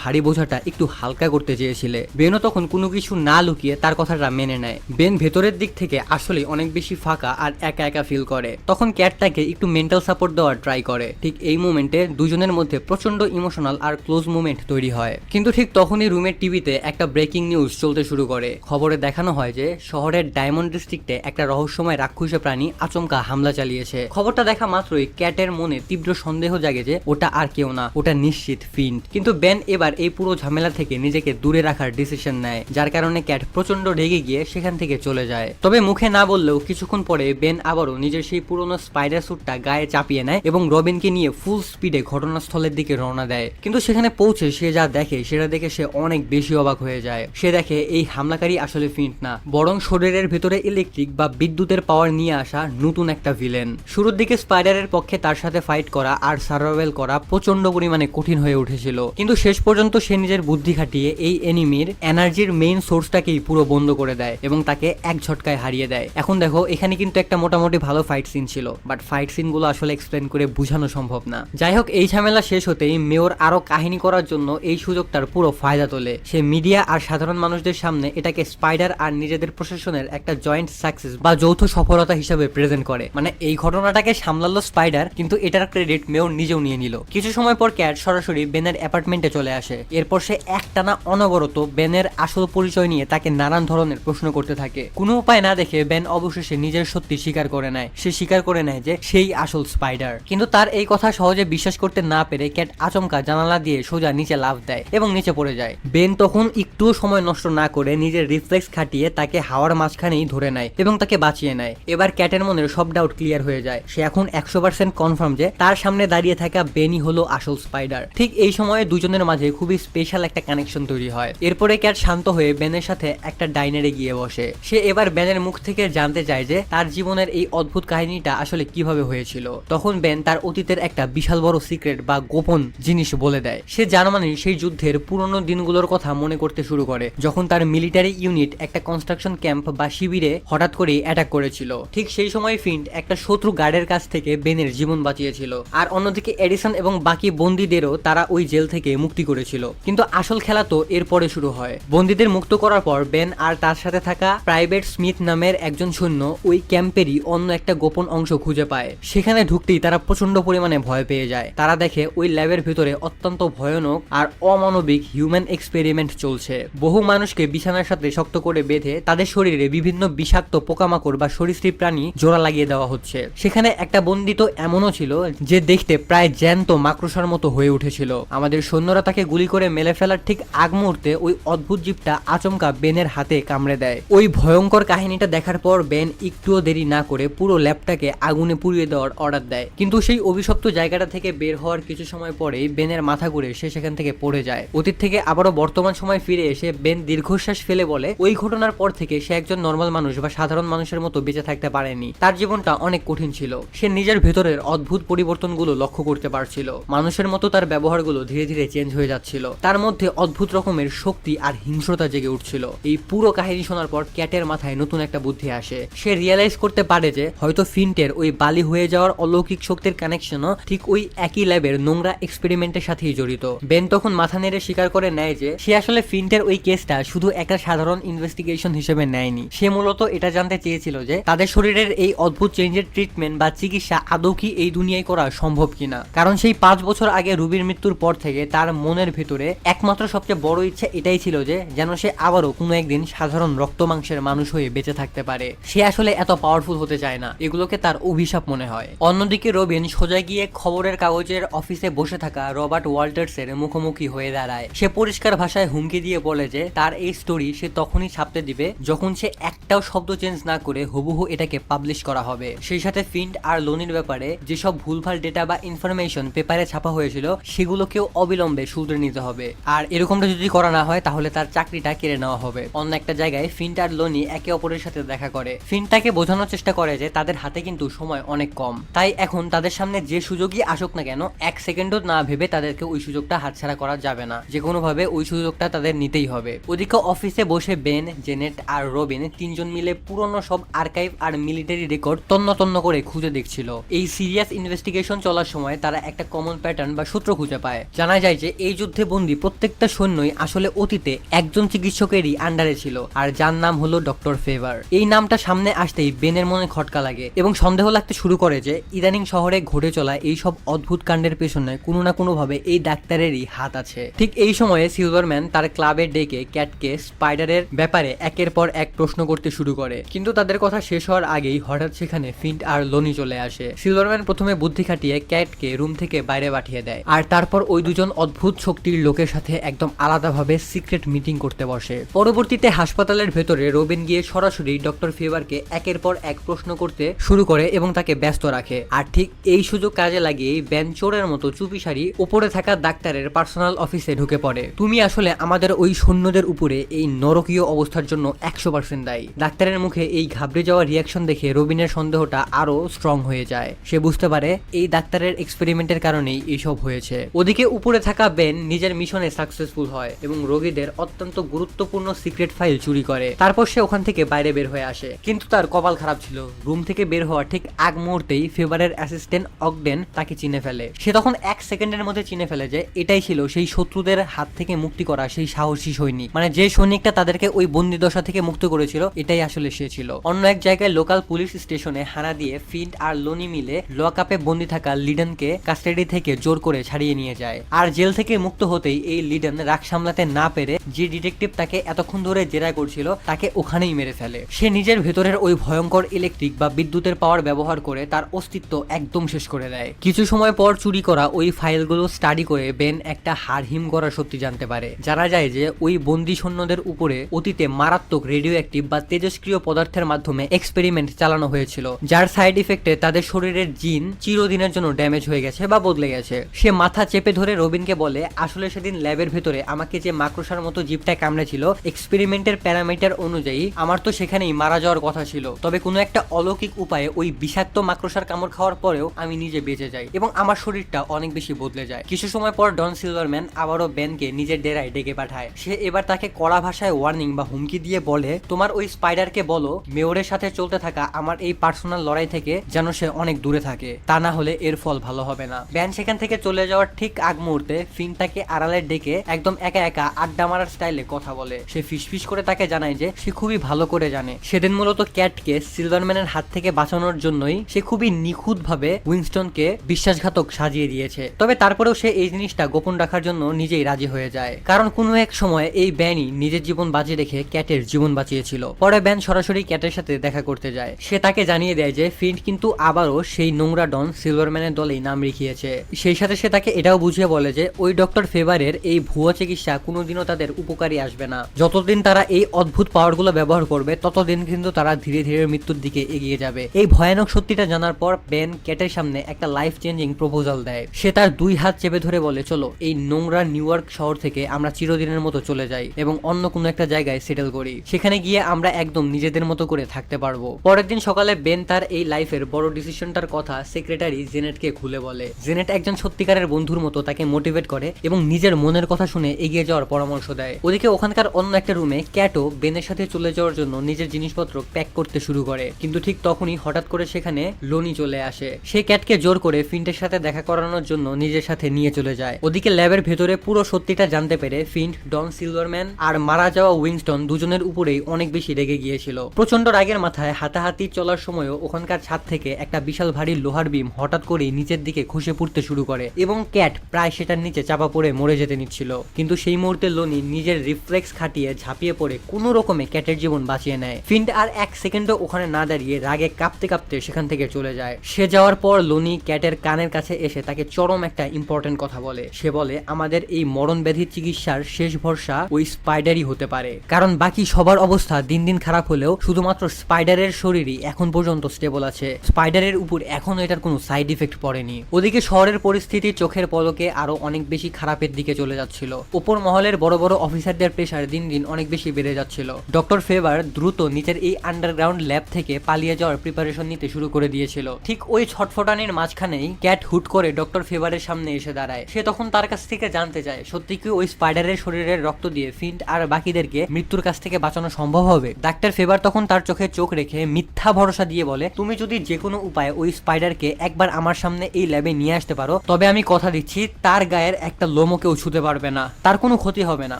ভারী বোঝাটা একটু হালকা করতে চেয়েছিলে। বেনও তখন কোনো কিছু না লুকিয়ে তার কথাটা মেনে নেয়। বেন ভেতরের দিক থেকে আসলে অনেক বেশি ফাঁকা আর একা একা ফিল করে। তখন ক্যাটটাকে একটু মেন্টাল সাপোর্ট দেওয়ার ট্রাই করে। ঠিক এই মোমেন্টে দুজনের মধ্যে প্রচন্ড ইমোশনাল আর ক্লোজ মোমেন্ট তৈরি হয়। কিন্তু ঠিক তখনই রুমের টিভিতে একটা ব্রেকিং নিউজ চলতে শুরু করে। খবরে দেখানো হয় যে শহরের ডায়মন্ড ডিস্ট্রিক্টে একটা রহস্যময় রাক্ষসী প্রাণী আচমকা হামলা চালিয়েছে। খবরটা দেখা মাত্রই ক্যাটের মনে তীব্র সন্দেহ জাগে যে ওটা আর কেউ না, ওটা নিশ্চিত ফিন্ট। কিন্তু বেন এবার এই পুরো ঝামেলা থেকে নিজেকে দূরে রাখার ডিসিশন নেয়, যার কারণে ক্যাট প্রচন্ড রেগে গিয়ে সেখান থেকে চলে যায়। তবে মুখে না বললেও কিছুক্ষণ পরে বেন আবারও নিজের সেই পুরনো স্পাইডার স্যুটটা গায়ে চাপিয়ে নেয় এবং রবিনকে নিয়ে ফুল স্পিডে ঘটনাস্থলের দিকে রওনা দেয়। কিন্তু সেখানে পৌঁছে সে যা দেখে সেটা দেখে সে অনেক বেশি অবাক হয়ে যায়। সে দেখে এই হামলাকারী আসলে ফিন্ট না, বরং শরীরের ভেতরে ইলেকট্রিক বা বিদ্যুতের পাওয়ার নিয়ে আসা নতুন একটা ভিলেন। শুরুর দিকে স্পাইডারের পক্ষে তার সাথে ফাইট করা আর সার্ভাইভাল করা প্রচন্ড পরিমাণে কঠিন হয়ে উঠেছিল, কিন্তু শেষ পর্যন্ত সে নিজের বুদ্ধি খাটিয়ে এই এনিমির এনার্জির মেইন সোর্সটাকেই পুরো বন্ধ করে দেয় এবং তাকে এক ঝটকায় হারিয়ে দেয়। এখন দেখো এখানে কিন্তু একটা মোটামুটি ভালো ফাইট সিন ছিল, বাট ফাইট সিনগুলো আসলে এক্সপ্লেন করে বোঝানো সম্ভব না। যাই হোক, এই ঝামেলা শেষ হতেই মেয়র আরো কাহিনী করার জন্য এই সুযোগটার পুরো ফায়দা তোলে। সে মিডিয়া আর সাধারণ মানুষদের সামনে এটাকে স্পাইডার আর নিজেদের প্রশাসনের একটা জয়েন্ট সাকসেস বা যৌথ সফলতা হিসেবে প্রেজেন্ট করে। মানে এই ঘটনাটাকে সামলালো স্পাইডার, কিন্তু এটার ক্রেডিট মেয়র নিজেও নিয়ে নিল। কিছু সময় পর ক্যাট সরাসরি বেনের অ্যাপার্টমেন্টে চলে আসে। এরপর সে একটানা অনবরত বেনের আসল পরিচয় নিয়ে তাকে নানান ধরনের প্রশ্ন করতে থাকে। কোনো উপায় না দেখে বেন অবশেষে নিজের সত্যি স্বীকার করে নেয়। সে স্বীকার করে নেয় যে সেই আসল স্পাইডার। কিন্তু তার এই কথা সহজে বিশ্বাস করতে না পেরে ক্যাট আচমকা জানালা দিয়ে সোজা নিচে লাফ দেয় এবং নিচে পড়ে যায়। বেন তখন একটুও সময় নষ্ট না করে নিজের রিফ্লেক্স খাটিয়ে তাকে হাওয়ার মাঝখানেই ধরে নেয় এবং তাকে বাঁচিয়ে নেয়। এবার ক্যাটের মনের সব ডাউট ক্লিয়ার হয়ে যায়। সে এখন 100% কনফার্ম যে তার সামনে দাঁড়িয়ে থাকা বেনই হলো আসল স্পাইডার। ঠিক এই সময়ে দুজনের মাঝে খুবই স্পেশাল একটা কানেকশন তৈরি হয়। এরপরে ক্যাট শান্ত হয়ে বেনের সাথে একটা ডাইনারে গিয়ে বসে। সে এবার বেনের মুখ থেকে জানতে চায় যে তার জীবনের এই অদ্ভুত কাহিনীটা আসলে কিভাবে হয়েছিল। তখন বেন তার অতীতের একটা বিশাল বড় সিক্রেট বা গোপন জিনিস বলে দেয়। সে জার্মানির সেই যুদ্ধের পুরনো দিনগুলোর কথা মনে করতে শুরু করে, যখন তার মিলিটারি ইউনিট একটা কনস্ট্রাকশন ক্যাম্প বা শিবিরে হঠাৎ করেই অ্যাটাক করেছিল। ঠিক সেই সময় ফিন্ট একটা শত্রু গার্ডের কাছ থেকে বেনের জীবন বাঁচিয়েছিল, আর অন্যদিকে এডিসন এবং বাকি বন্দীদেরও তারা ওই জেল থেকে মুক্তি করেছিল। কিন্তু আসল খেলা তো এরপরে শুরু হয়। বন্দীদের মুক্ত করার পর বেন আর তার সাথে থাকা প্রাইভেট স্মিথ নামের একজন সৈন্য ওই ক্যাম্পেরই অন্য একটা গোপন অংশ খুঁজে পায়। সেখানে ঢুকতেই তারা প্রচন্ড পরিমাণে ভয় পেয়ে যায়। তারা দেখে ওই ল্যাবের ভিতরে অত্যন্ত ভয়ানক আর অমানবিক হিউম্যান এক্সপেরিমেন্ট চলছে। বহু মানুষকে বিছানার সাথে শক্ত করে বেঁধে তাদের শরীরে বিভিন্ন বিষাক্ত পোকামাকড় বা সরীসৃপ প্রাণী জোড়া লাগিয়ে দেওয়া হচ্ছে। সেখানে একটা বন্দী তো এমনও ছিল যে দেখতে প্রায় জ্যান্ত মাকড়সার মতো হয়ে উঠেছিল। আমাদের সৈন্যরা তাকে গুলি করে মেলে ফেলার ঠিক আগ মুহূর্তে ওই অদ্ভুত জীবটা আচমকা বেনের হাতে কামড়ে দেয়। ওই ভয়ঙ্কর কাহিনীটা দেখার পর বেন একটুও দেরি না করে পুরো ল্যাবটাকে আগুনে পুড়িয়ে দেওয়ার অর্ডার দেয়। কিন্তু সেই অভিশপ্ত জায়গাটা থেকে বের হওয়ার কিছু সময় পরেই বেনের মাথা ঘুরে সে সেখান থেকে পড়ে যায়। অতীত থেকে আবারও বর্তমান সময় ফিরে এসে বেন দীর্ঘশ্বাস ফেলে বলে ওই ঘটনার পর থেকে সে একজন নর্মাল মানুষ বা সাধারণ মানুষের মতো বেঁচে থাকতে পারেনি। তার জীবনটা অনেক কঠিন ছিল। সে নিজের ভেতরের অদ্ভুত পরিবর্তনগুলো লক্ষ্য করতে পারছিল। মানুষের মতো তার ব্যবহারগুলো ধীরে ধীরে চেঞ্জ হয়ে যাচ্ছিল। তার মধ্যে অদ্ভুত রকমের শক্তি আর হিংস্রতা জেগে উঠছিল। এই পুরো কাহিনী শোনার পর ক্যাটের মাথায় নতুন একটা বুদ্ধি আসে। সে রিয়েলাইজ করতে পারে যে হয়তো ফিন্টের ওই বালি হয়ে যাওয়ার অলৌকিক শক্তির কানেকশনও ঠিক ওই একই ল্যাবের নোংরা এক্সপেরিমেন্টের সাথেই জড়িত। বেন তখন মাথা নেড়ে স্বীকার করে নেয় যে সে আসলে ফিন্টের ওই কেসটা শুধু একটা সাধারণ ইনভেস্টিগেশন হিসেবে নেয়নি। সে মূলত এটা জানতে চেয়েছিল যে তাদের শরীরের এই অদ্ভুত চেঞ্জের ট্রিটমেন্ট বা চিকিৎসা আদৌ কি এই দুনিয়ায় করা সম্ভব কিনা। কারণ সেই 5 বছর আগে রুবির মৃত্যুর পর থেকে তার মনের ভেতরে একমাত্র সবচেয়ে বড় ইচ্ছা এটাই ছিল যে যেন সে আবারও কোনো একদিন সাধারণ রক্ত মাংসের মানুষ হয়ে বেঁচে থাকতে পারে। সে আসলে এত পাওয়ারফুল হতে চায় না, এগুলোকে তার অভিশাপ মনে হয়। অন্যদিকে রবিন সোজা গিয়ে খবরের কাগজের অফিসে বসে থাকা রবার্ট ওয়াল্টার্সের মুখোমুখি হয়ে দাঁড়ায়। সে পরিষ্কার ভাষায় হুমকি দিয়ে বলে যে তার এই স্টোরি সে তখনই ছাপতে দিবে যখন সে একটাও শব্দ চেঞ্জ না করে হুবহু এটাকে পাবলিশ করা হবে। সেই সাথে ফিন্ট আর লোনির ব্যাপারে যেসব ভুলভাল ডেটা বা ইনফরমেশন পেপারে ছাপা হয়েছিল সেগুলোকেও অবিলম্বে শুধরে নিতে হবে। আর এরকমটা যদি করা না হয় তাহলে তার চাকরিটা কেড়ে নেওয়া হবে। অন্য একটা জায়গায় ফিন্ট আর লোনি একে অপরের সাথে দেখা করে। ফিন্ট তাকে বোঝানোর চেষ্টা করে যে তাদের হাতে কিন্তু সময় অনেক কম, তাই এখন তাদের সামনে যে সুযোগই আসুক না কেন 1 সেকেন্ডও না ভেবে তাদেরকে ওই সুযোগটা হাতছাড়া করা যাবে না। যে কোনো ভাবে ওই সুযোগটা তাদের নিতেই হবে। ওদিকে অফিসে বসে বেন, জেনেট আর রবিন তিনজন মিলে পুরনো সব আর্কাইভ আর মিলিটারি রেকর্ড তন্ন তন্ন করে খুঁজে দেখছিল। এই সিরিয়াস ইনভেস্টিগেশন চলার সময় তারা একটা কমন প্যাটার্ন বা সূত্র খুঁজে পায়। জানা যায় যে এই যুদ্ধে বন্দী প্রত্যেকটা সৈন্যই আসলে অতীতে একজন চিকিৎসকেরই আন্ডারে ছিল, আর যার নাম হলো ডক্টর ফেভার। এই নামটা সামনে আসতেই বেনের মনে খটকা লাগে এবং সন্দেহ লাগতে শুরু করে যে ইদানিং শহরে ঘটে চলা এই সব অদ্ভুত কাণ্ডের পেছনে কোনো না কোনো ভাবে এই ডাক্তারেরই হাত আছে। ঠিক এই সময়ে সিলভারম্যান তার ক্লাবে ডেকে ক্যাটকে স্পাইডারের ব্যাপারে একের পর এক প্রশ্ন করতে শুরু করে, কিন্তু তাদের কথা শেষ হওয়ার আগেই হঠাৎ সেখানে ফিন্ট আর লনি চলে আসে। সিলভারম্যান প্রথমে বুদ্ধি খাটিয়ে ক্যাটকে রুম থেকে বাইরে পাঠিয়ে দেয়, আর তারপর ওই দুজন অদ্ভুত শক্তির লোকের সাথে একদম আলাদাভাবে সিক্রেট মিটিং করতে বসে। পরবর্তীতে হাসপাতালের ভেতরে রবিন গিয়ে সরাসরি ডক্টর ফেভারকে একের পর এক প্রশ্ন করতে শুরু করে এবং তাকে ব্যস্ত রাখে। আর ঠিক এই সুযোগ কাজে লাগিয়েই বেন চোরের মতো চুপিসারি উপরে থাকা ডাক্তারের পার্সোনাল অফিসে ঢুকে পড়ে। তুমি আসলে আমাদের ওই সৈন্যদের উপরে এই নরকীয় অবস্থার জন্য 100% দায়ী। ডাক্তারের মুখে এই ঘাবড়ে যাওয়া রিয়াকশন দেখে রবিনের সন্দেহটা আরো স্ট্রং হয়ে যায়। সে বুঝতে পারে এই ডাক্তারের এক্সপেরিমেন্টের কারণেই এইসব হয়েছে। ওদিকে উপরে থাকা বেন নিজের মিশনে সাকসেসফুল হয় এবং রোগীদের অত্যন্ত গুরুত্বপূর্ণ সিক্রেট ফাইল চুরি করে। তারপর সে ওখান থেকে বাইরে বের হয়ে আসে, কিন্তু তার কপাল খারাপ ছিল। রুম থেকে বের হওয়ার ঠিক আগ মুহূর্তেই ফেভারের অ্যাসিস্ট্যান্ট অগডেন তাকে চিনে ফেলে। সে তখন 1 সেকেন্ডের মধ্যে চিনে ফেলে যে এটাই ছিল সেই শত্রুদের হাত থেকে মুক্তি করা সেই সাহসী সৈনিক, মানে যে সৈনিকটা তাদেরকে ওই বন্দিদশা থেকে মুক্ত করেছিল, এটাই আসলে সে ছিল। অন্য এক জায়গায় লোকাল পুলিশ স্টেশনে হানা দিয়ে ফিন্ট আর লোনি মিলে লকআপে বন্দি থাকা লিডনকে কাস্টাডি থেকে জোর করে ছাড়িয়ে নিয়ে যায়। আর জেল থেকে মুক্ত হতেই এই লিডন রাগ সামলাতে না পেরে যে ডিটেকটিভ তাকে এতক্ষণ ধরে জেরা করছিল তাকে ওখানেই মেরে ফেলে। সে নিজের ভেতরের ওই ভয়ঙ্কর ইলেকট্রিক বা বিদ্যুতের পাওয়ার ব্যবহার করে তার অস্তিত্ব একদম শেষ করে দেয়। কিছু সময় পর চুরি করা ওই ফাইলগুলো স্টাডি করে বেন একটা হাড়হিম করা সত্যি জানতে পারে। জানা যায় যে ওই বন্দি সৈন্যদের উপরে অতীতে মারাত্মক রেডিও অ্যাক্টিভ বা তেজস্ক্রিয় পদার্থের মাধ্যমে এক্সপেরিমেন্ট চালানো হয়েছিল, যার সাইড ইফেক্টে তাদের শরীরের জিন চিরদিনের জন্য ড্যামেজ হয়ে গেছে বা বদলে গেছে। সে মাথা চেপে ধরে রবিনকে বলে, আসলে সেদিন ল্যাবের ভেতরে আমাকে যে মাকড়সার মতো জিপটা কামড়েছিল, এক্সপেরিমেন্টের প্যারামিটার অনুযায়ী আমার তো সেখানেই মারা যাওয়ার কথা ছিল, তবে কোনো একটা অলৌকিক উপায়ে ওই বিষাক্ত মাকড়সার কামড় খাওয়ার পরেও আমি নিজে বেঁচে যাই এবং আমার শরীরটা অনেক বেশি বদলে যায়। কিছু সময় পর ডন সিলভারম্যান আবারও বেনকে নিজের ডেরায় ডেকে পাঠায়। সে এবার তাকে কড়া ভাষায় ওয়ার্নিং বা হুমকি দিয়ে বলে, তোমার ওই স্পাইডারকে বলো মেয়রের সাথে চলতে থাকা আমার এই পার্সোনাল লড়াই থেকে যেন সে অনেক দূরে থাকে, তা না হলে এর ফল ভালো হবে না। বেন সেখান থেকে চলে যাওয়ার ঠিক আগ মুহূর্তে ফিন্ট তাকে আড়ালে ডেকে একদম একা একা আড্ডা মারার স্টাইলে কথা বলে। সে ফিসফিস করে তাকে জানায় যে সে খুবই ভালো করে জানে সেদিন মূলত ক্যাটকে সিলভারম্যানের হাত থেকে বাঁচানোর জন্যই সে খুবই নিখুঁত ভাবে উইনস্টনকে বিশ্বাসঘাতক সাজিয়ে দিয়েছে। তবে তারপরেও সে এই জিনিসটা গোপন রাখার জন্য নিজেই রাজি হয়ে যায়, কারণ কোনো এক সময় এই ব্যানই নিজের জীবন বাঁচিয়ে রেখে ক্যাটের জীবন বাঁচিয়েছিল। পরে ব্যান সরাসরি ক্যাটের সাথে দেখা করতে যায়। সে তাকে জানিয়ে দেয় যে ফিন্ট কিন্তু আবারও সেই নোংরা ডন সিলভারম্যানের দলেই নাম লিখিয়েছে। সেই সাথে সে তাকে এটাও বুঝিয়ে বলে যে ওই ডক্টর ফেভারের এই ভুয়া চিকিৎসা কোনোদিনও তাদের উপকারী আসবে না। যতদিন তারা এই অদ্ভুত পাওয়ারগুলো ব্যবহার করবে ততদিন কিন্তু তারা ধীরে ধীরে মৃত্যুর দিকে এগিয়ে যাবে। এই ভয়ানক সত্যিটা জানার পর বেন ক্যাটের সামনে একটা লাইফ চেঞ্জিং প্রপোজাল দেয়। সে তার 2 হাত চেপে ধরে বলে, চলো এই নোংরা নিউ ইয়র্ক শহর থেকে আমরা চিরদিনের মতো চলে যাই এবং অন্য কোনো একটা জায়গায় সেটেল করি। সেখানে গিয়ে আমরা একদম নিজেদের মতো করে থাকতে পারবো। পরের দিন সকালে বেন তার এই লাইফের বড় ডিসিশনটার কথা সেক্রেটারি জেনেটকে খুলে বলে। জেনেট একজন সত্যিকারের বন্ধুর মতো তাকে মোটিভেট করে এবং নিজের মনের কথা শুনে এগিয়ে যাওয়ার পরামর্শ দেয়। ওদিকে ওখানকার অন্য একটা রুমে ক্যাটও বেনের সাথে চলে যাওয়ার জন্য নিজের জিনিসপত্র প্যাক করতে শুরু করে, কিন্তু ঠিক তখনই হঠাৎ করে সেখানে লোনি চলে আসে। সে ক্যাটকে জোর করে ফিন্টের সাথে দেখা করানোর জন্য নিজের সাথে নিয়ে চলে যায়। ওদিকে ল্যাবের ভেতরে পুরো সত্যিটা জানতে পেরে ফিন্ট, ডন সিলভারম্যান আর মারা যাওয়া উইনস্টন দুজনের উপরেই অনেক বেশি রেগে গিয়েছিল। প্রচন্ড রাগের মাথায় হাতাহাতি চলার সময়ও ওখানকার ছাদ থেকে একটা বিশাল ভারী লোহার বিম হঠাৎ করেই নিচের দিকে খসে পড়তে শুরু করে এবং ক্যাট প্রায় সেটার নিচে চাপা পড়ে মরে যেতে নিচ্ছিল, কিন্তু সেই মুহূর্তে লোনি নিজের রিফ্লেক্স খাটিয়ে ঝাঁপিয়ে পড়ে কোনো রকমে ক্যাটের জীবন বাঁচিয়ে নেয়। ফিন্ট আর 1 সেকেন্ডও ওখানে না দাঁড়িয়ে রাগে কাঁপতে কাঁপতে সেখান থেকে চলে যায়। সে যাওয়ার পর লোনি ক্যাটের কানের কাছে এসে তাকে চরম একটা ইম্পর্টেন্ট কথা বলে। সে বলে, আমাদের এই মরণ ব্যাধির চিকিৎসার শেষ ভরসা ওই স্পাইডারই হতে পারে, কারণ বাকি সবার অবস্থা দিন দিন খারাপ হলেও শুধুমাত্র স্পাইডারের শরীরই এখন পর্যন্ত স্টেবল আছে। স্পাইডারের উপর এখনো এটার কোনো সাইড ইফেক্ট পড়েনি। ওদিকে শহরের পরিস্থিতি চোখের পলকে আরো অনেক বেশি খারাপের দিকে চলে যাচ্ছিল। উপর মহলের বড় বড় অফিসারদের প্রেসার দিন দিন অনেক বেশি বেড়ে যাচ্ছিল। ডক্টর ফেভার দ্রুত নিচের এই আন্ডারগ্রাউন্ড ল্যাব থেকে পালিয়ে যাওয়ার প্রিপারেশন নিতে শুরু করে দিয়েছিল। ঠিক ওই ছটফটানির মাঝখানেই ক্যাট হুট করে ডক্টর ফেভারের সামনে এসে দাঁড়ায়। সে তখন তার কাছ থেকে জানতে চায় সত্যি কি ওই স্পাইডারের শরীরের রক্ত দিয়ে ফিন্ট আর বাকিদেরকে মৃত্যুর কাছ থেকে বাঁচানো সম্ভব হবে। ডাক্তার ফেভার তখন তার চোখে চোখ রেখে মিথ্যা ভরসা দিয়ে দিয়ে বলে, তুমি যদি যে কোনো উপায়ে ওই স্পাইডারকে একবার আমার সামনে এই ল্যাবে নিয়ে আসতে পারো, তবে আমি কথা দিচ্ছি তার গায়ের একটা লোমও কেউ ছুতে পারবে না, তার কোনো ক্ষতি হবে না।